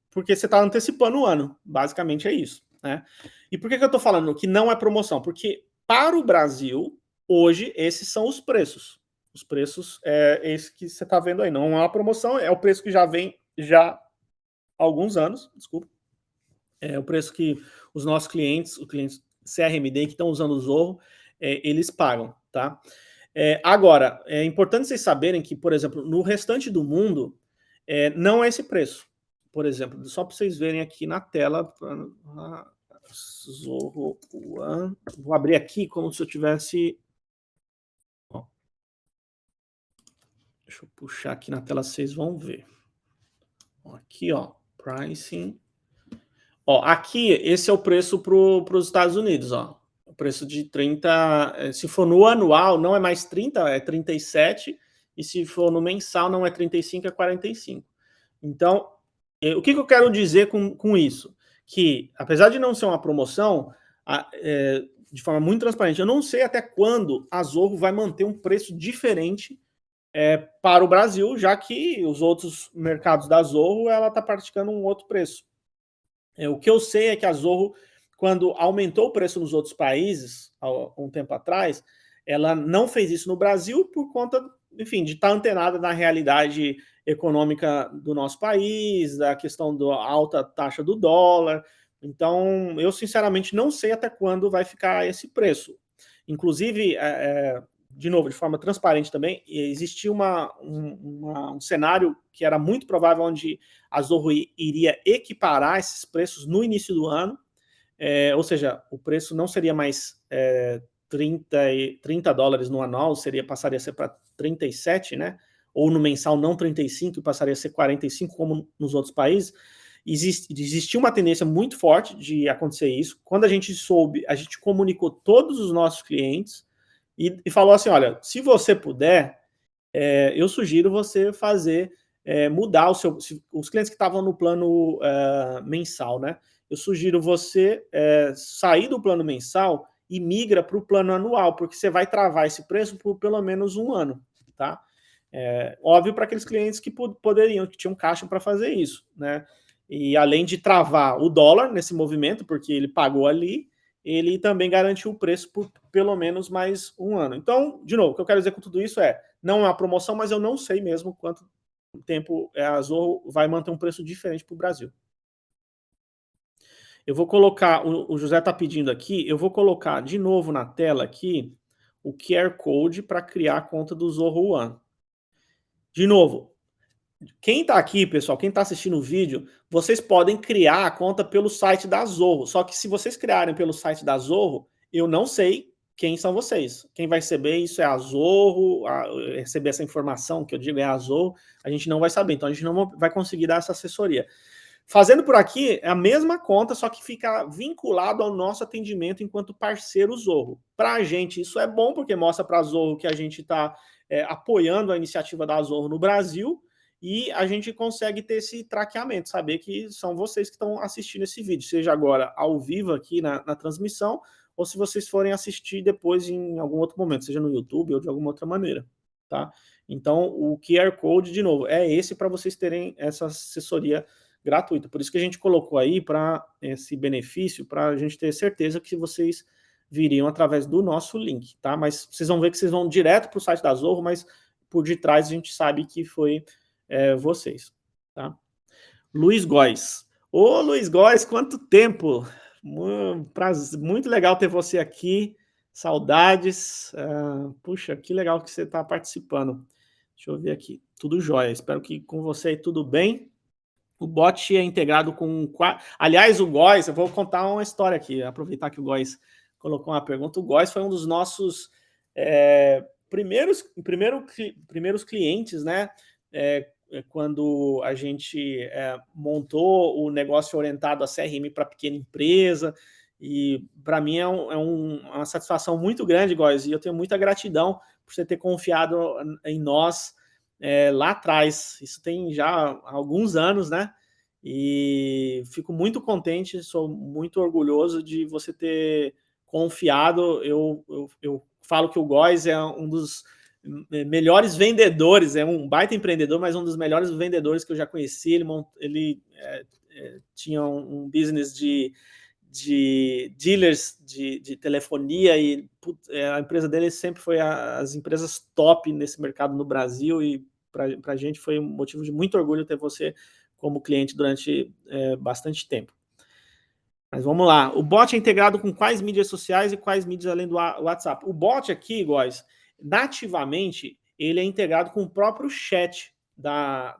Porque você está antecipando o ano, basicamente é isso, né? E por que eu estou falando que não é promoção? Porque para o Brasil, hoje, esses são os preços. Os preços esse que você está vendo aí. Não é uma promoção, é o preço que já vem já há alguns anos, desculpa. É o preço que os nossos clientes, os clientes CRMD que estão usando o Zorro, eles pagam, tá? Agora, é importante vocês saberem que, por exemplo, no restante do mundo, não é esse preço. Por exemplo, só para vocês verem aqui na tela, Zorro One, vou abrir aqui como se eu tivesse... Ó, deixa eu puxar aqui na tela, vocês vão ver. Aqui, ó, pricing... Ó, aqui, esse é o preço para os Estados Unidos, ó. O preço de 30, se for no anual, não é mais 30, é 37, e se for no mensal não é 35, é 45. Então, o que eu quero dizer com isso? Que, apesar de não ser uma promoção, de forma muito transparente, eu não sei até quando a Zorro vai manter um preço diferente para o Brasil, já que os outros mercados da Zorro ela está praticando um outro preço. O que eu sei é que a Zorro, quando aumentou o preço nos outros países, há um tempo atrás, ela não fez isso no Brasil por conta, enfim, de estar antenada na realidade econômica do nosso país, da questão da alta taxa do dólar. Então, eu sinceramente não sei até quando vai ficar esse preço. Inclusive, de novo, de forma transparente também, existia um cenário que era muito provável onde a Zorro iria equiparar esses preços no início do ano, ou seja, o preço não seria mais 30 dólares no anual, passaria a ser para 37, né? Ou no mensal não 35, passaria a ser 45, como nos outros países. Existia uma tendência muito forte de acontecer isso. Quando a gente soube, a gente comunicou todos os nossos clientes e falou assim, olha, se você puder, eu sugiro você fazer, mudar os clientes que estavam no plano mensal, né? Eu sugiro você sair do plano mensal e migra para o plano anual, porque você vai travar esse preço por pelo menos um ano, tá? Óbvio para aqueles clientes que que tinham caixa para fazer isso, né? E além de travar o dólar nesse movimento, porque ele pagou ali, ele também garantiu o preço por pelo menos mais um ano. Então, de novo, o que eu quero dizer com tudo isso não é uma promoção, mas eu não sei mesmo quanto tempo a Zorro vai manter um preço diferente para o Brasil. Eu vou colocar, o José está pedindo aqui, eu vou colocar de novo na tela aqui o QR Code para criar a conta do Zorro One. De novo, quem está aqui, pessoal, quem está assistindo o vídeo, vocês podem criar a conta pelo site da Zorro. Só que se vocês criarem pelo site da Zorro, eu não sei quem são vocês. Quem vai receber isso é a Zorro, receber essa informação que eu digo é a Zorro, a gente não vai saber. Então a gente não vai conseguir dar essa assessoria. Fazendo por aqui, é a mesma conta, só que fica vinculado ao nosso atendimento enquanto parceiro Zorro. Para a gente, isso é bom, porque mostra para a Zorro que a gente está apoiando a iniciativa da Zorro no Brasil, e a gente consegue ter esse traqueamento, saber que são vocês que estão assistindo esse vídeo, seja agora ao vivo aqui na transmissão, ou se vocês forem assistir depois em algum outro momento, seja no YouTube ou de alguma outra maneira, tá? Então, o QR Code, de novo, é esse para vocês terem essa assessoria gratuita. Por isso que a gente colocou aí para esse benefício, para a gente ter certeza que vocês viriam através do nosso link, tá? Mas vocês vão ver que vocês vão direto para o site da Zorro, mas por detrás a gente sabe que foi vocês, tá? Luiz Góes. Ô, Luiz Góes, quanto tempo! Muito legal ter você aqui, saudades. Puxa, que legal que você está participando. Deixa eu ver aqui, tudo jóia, espero que com você tudo bem. O bot é integrado com... Aliás, o Góes, eu vou contar uma história aqui, aproveitar que o Góes colocou uma pergunta. O Góes foi um dos nossos primeiros clientes, né? Quando a gente montou o negócio orientado a CRM para pequena empresa, e para mim é uma satisfação muito grande, Góes, e eu tenho muita gratidão por você ter confiado em nós lá atrás. Isso tem já alguns anos, né? E fico muito contente, sou muito orgulhoso de você ter confiado. Eu falo que o Góes é um dos melhores vendedores, é um baita empreendedor, mas um dos melhores vendedores que eu já conheci. Ele tinha um business de dealers de telefonia, e a empresa dele sempre foi as empresas top nesse mercado no Brasil, e para a gente foi um motivo de muito orgulho ter você como cliente durante bastante tempo. Mas vamos lá. O bot é integrado com quais mídias sociais e quais mídias além do WhatsApp? O bot aqui, guys, nativamente, ele é integrado com o próprio chat da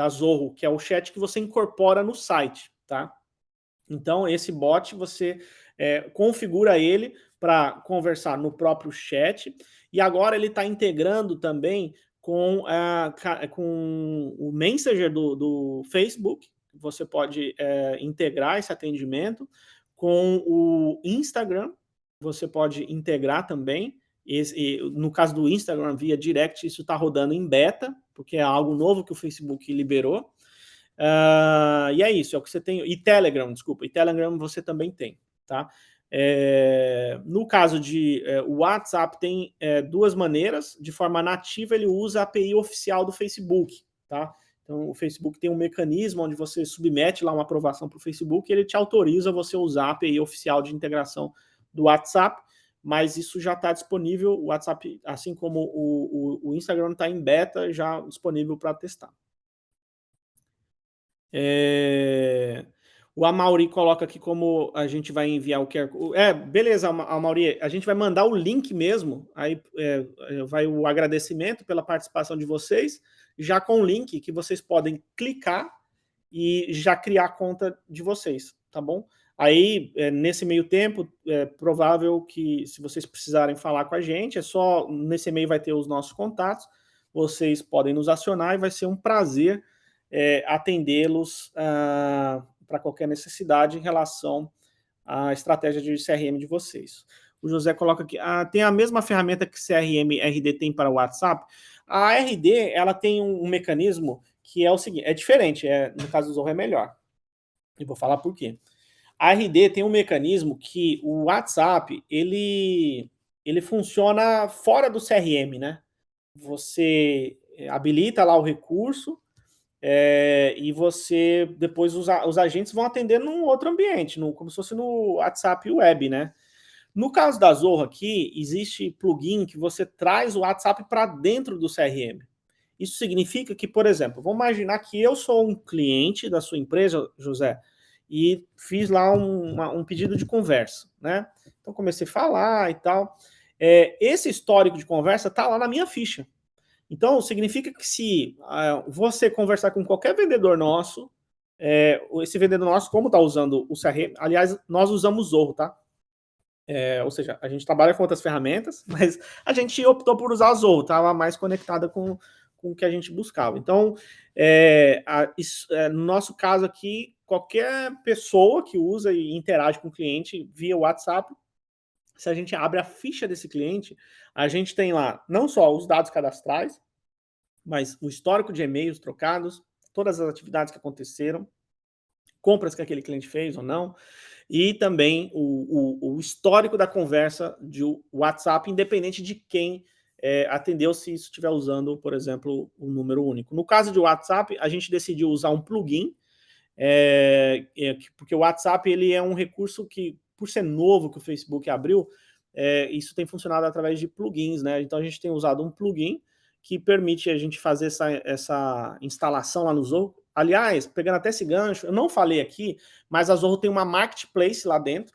Zorro, que é o chat que você incorpora no site, tá? Então, esse bot, você configura ele para conversar no próprio chat, e agora ele está integrando também com o Messenger do Facebook. Você pode integrar esse atendimento com o Instagram, você pode integrar também No caso do Instagram, via direct, isso está rodando em beta, porque é algo novo que o Facebook liberou. E é isso, é o que você tem. E Telegram, desculpa, e Telegram você também tem, tá? No caso de o WhatsApp tem duas maneiras. De forma nativa, ele usa a API oficial do Facebook, tá? Então, o Facebook tem um mecanismo onde você submete lá uma aprovação para o Facebook e ele te autoriza você usar a API oficial de integração do WhatsApp, mas isso já está disponível. O WhatsApp, assim como o Instagram, está em beta, já disponível para testar. O Amauri coloca aqui como a gente vai enviar o QR Code. Beleza, Amauri, a gente vai mandar o link mesmo, aí vai o agradecimento pela participação de vocês, já com o link que vocês podem clicar e já criar a conta de vocês, tá bom? Aí, nesse meio tempo, é provável que, se vocês precisarem falar com a gente, nesse e-mail vai ter os nossos contatos, vocês podem nos acionar e vai ser um prazer atendê-los para qualquer necessidade em relação à estratégia de CRM de vocês. O José coloca aqui, tem a mesma ferramenta que CRM RD tem para o WhatsApp? A RD, ela tem um mecanismo que é o seguinte, é diferente, no caso do Zorro é melhor. E vou falar por quê. A RD tem um mecanismo que o WhatsApp, ele funciona fora do CRM, né? Você habilita lá o recurso, e você, depois os agentes vão atender num outro ambiente, como se fosse no WhatsApp web, né? No caso da Zorro aqui, existe plugin que você traz o WhatsApp para dentro do CRM. Isso significa que, por exemplo, vamos imaginar que eu sou um cliente da sua empresa, José, e fiz lá um pedido de conversa, né? Então comecei a falar e tal. Esse histórico de conversa está lá na minha ficha. Então, significa que se você conversar com qualquer vendedor nosso, esse vendedor nosso, como está usando o CRM, aliás, nós usamos o Zorro, tá? Ou seja, a gente trabalha com outras ferramentas, mas a gente optou por usar a Zorro, estava mais conectada com o que a gente buscava. Então, no nosso caso aqui, qualquer pessoa que usa e interage com o cliente via WhatsApp, se a gente abre a ficha desse cliente, a gente tem lá não só os dados cadastrais, mas o histórico de e-mails trocados, todas as atividades que aconteceram, compras que aquele cliente fez ou não, e também o histórico da conversa de WhatsApp, independente de quem atendeu, se isso estiver usando, por exemplo, o número único. No caso de WhatsApp, a gente decidiu usar um plugin, porque o WhatsApp ele é um recurso que, por ser novo, que o Facebook abriu, isso tem funcionado através de plugins, né? Então a gente tem usado um plugin que permite a gente fazer essa instalação lá no Zorro. Aliás, pegando até esse gancho, eu não falei aqui, mas a Zorro tem uma marketplace lá dentro,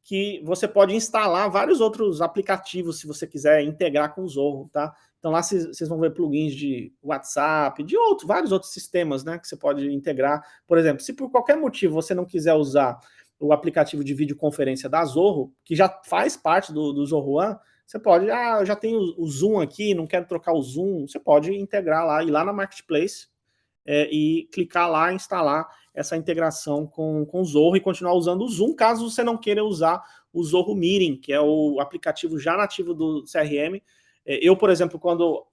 que você pode instalar vários outros aplicativos, se você quiser integrar com o Zorro, tá? Então lá vocês vão ver plugins de WhatsApp, de vários outros sistemas, né, que você pode integrar. Por exemplo, se por qualquer motivo você não quiser usar o aplicativo de videoconferência da Zorro, que já faz parte do Zorro One, você pode, eu já tenho o Zoom aqui, não quero trocar o Zoom, você pode integrar lá, ir lá na Marketplace e clicar lá, instalar essa integração com o Zorro e continuar usando o Zoom, caso você não queira usar o Zorro Meeting, que é o aplicativo já nativo do CRM. Eu, por exemplo, quando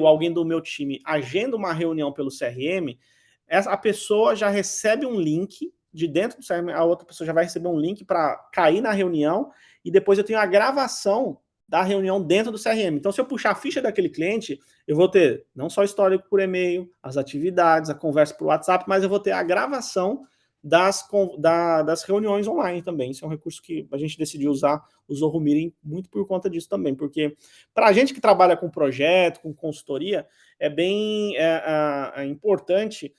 alguém do meu time, agenda uma reunião pelo CRM, a pessoa já recebe um link de dentro do CRM, a outra pessoa já vai receber um link para cair na reunião, e depois eu tenho a gravação da reunião dentro do CRM. Então, se eu puxar a ficha daquele cliente, eu vou ter não só histórico por e-mail, as atividades, a conversa por WhatsApp, mas eu vou ter a gravação das reuniões online também. Isso é um recurso que a gente decidiu usar o Zorro Meeting muito por conta disso também, porque para a gente que trabalha com projeto, com consultoria, é bem importante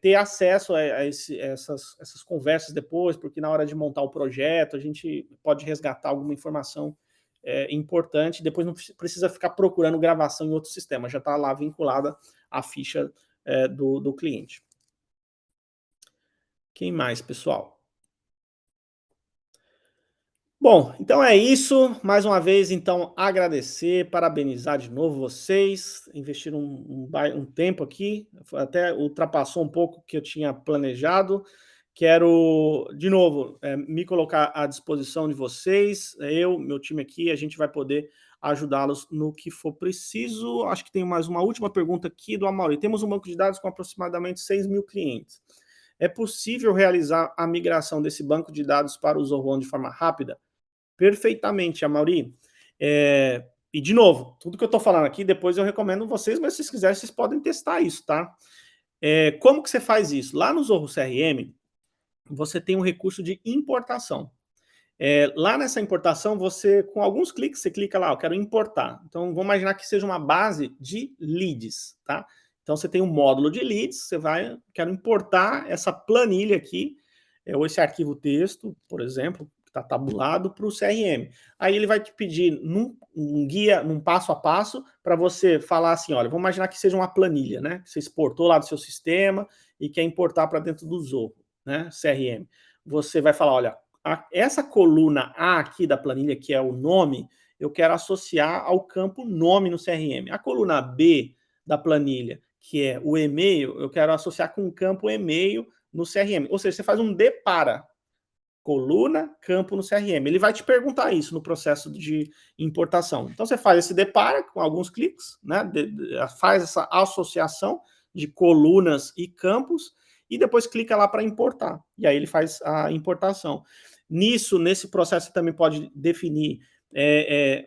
ter acesso a essas conversas depois, porque na hora de montar o projeto, a gente pode resgatar alguma informação importante, depois não precisa ficar procurando gravação em outro sistema, já está lá vinculada à ficha do cliente. Quem mais, pessoal? Bom, então é isso. Mais uma vez, então, agradecer, parabenizar de novo vocês. Investiram um tempo aqui, até ultrapassou um pouco o que eu tinha planejado. Quero, de novo, me colocar à disposição de vocês. Meu time aqui, a gente vai poder ajudá-los no que for preciso. Acho que tem mais uma última pergunta aqui do Amaury. Temos um banco de dados com aproximadamente 6 mil clientes. É possível realizar a migração desse banco de dados para o Zoho One de forma rápida? Perfeitamente, Amaury. E, de novo, tudo que eu estou falando aqui, depois eu recomendo vocês, mas se vocês quiserem, vocês podem testar isso, tá? Como que você faz isso? Lá no Zoho CRM, você tem um recurso de importação. Lá nessa importação, você, com alguns cliques, você clica lá, eu quero importar. Então, vamos imaginar que seja uma base de leads, tá? Então, você tem um módulo de leads, você vai, quero importar essa planilha aqui, ou esse arquivo texto, por exemplo, que está tabulado para o CRM. Aí ele vai te pedir um guia, num passo a passo, para você falar assim, olha, vamos imaginar que seja uma planilha, né? Que você exportou lá do seu sistema e quer importar para dentro do Zoho, né? CRM. Você vai falar, olha, essa coluna A aqui da planilha, que é o nome, eu quero associar ao campo nome no CRM. A coluna B da planilha, que é o e-mail, eu quero associar com o campo e-mail no CRM. Ou seja, você faz um depara, coluna, campo no CRM. Ele vai te perguntar isso no processo de importação. Então, você faz esse depara com alguns cliques, né? Faz essa associação de colunas e campos, e depois clica lá para importar. E aí ele faz a importação. Nesse processo, você também pode definir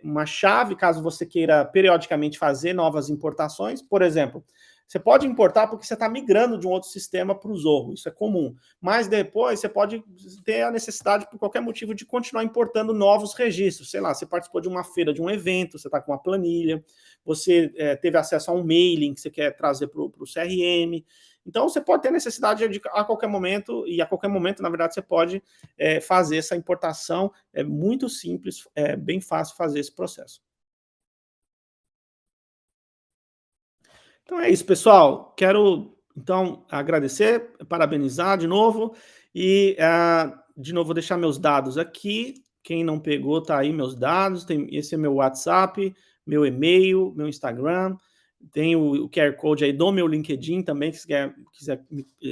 uma chave, caso você queira periodicamente fazer novas importações. Por exemplo, você pode importar porque você está migrando de um outro sistema para o Zoho, isso é comum. Mas depois você pode ter a necessidade, por qualquer motivo, de continuar importando novos registros. Sei lá, você participou de uma feira, de um evento, você está com uma planilha, você teve acesso a um mailing que você quer trazer para o CRM. Então, você pode ter necessidade de, a qualquer momento, e a qualquer momento, na verdade, você pode fazer essa importação. É muito simples, é bem fácil fazer esse processo. Então é isso, pessoal. Quero, então, agradecer, parabenizar de novo e, de novo, vou deixar meus dados aqui. Quem não pegou, tá aí meus dados. Esse é meu WhatsApp, meu e-mail, meu Instagram. Tem o QR Code aí do meu LinkedIn também, se quiser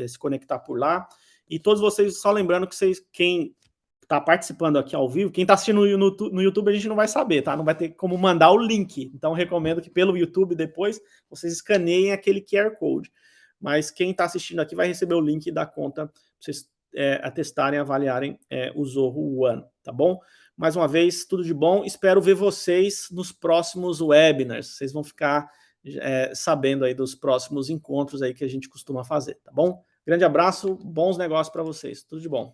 se conectar por lá. E todos vocês, só lembrando que quem está participando aqui ao vivo, quem está assistindo no YouTube a gente não vai saber, tá? Não vai ter como mandar o link. Então, recomendo que pelo YouTube depois vocês escaneiem aquele QR Code. Mas quem está assistindo aqui vai receber o link da conta para vocês testarem, avaliarem o Zoho One, tá bom? Mais uma vez, tudo de bom. Espero ver vocês nos próximos webinars. Vocês vão ficar sabendo aí dos próximos encontros aí que a gente costuma fazer, tá bom? Grande abraço, bons negócios para vocês. Tudo de bom.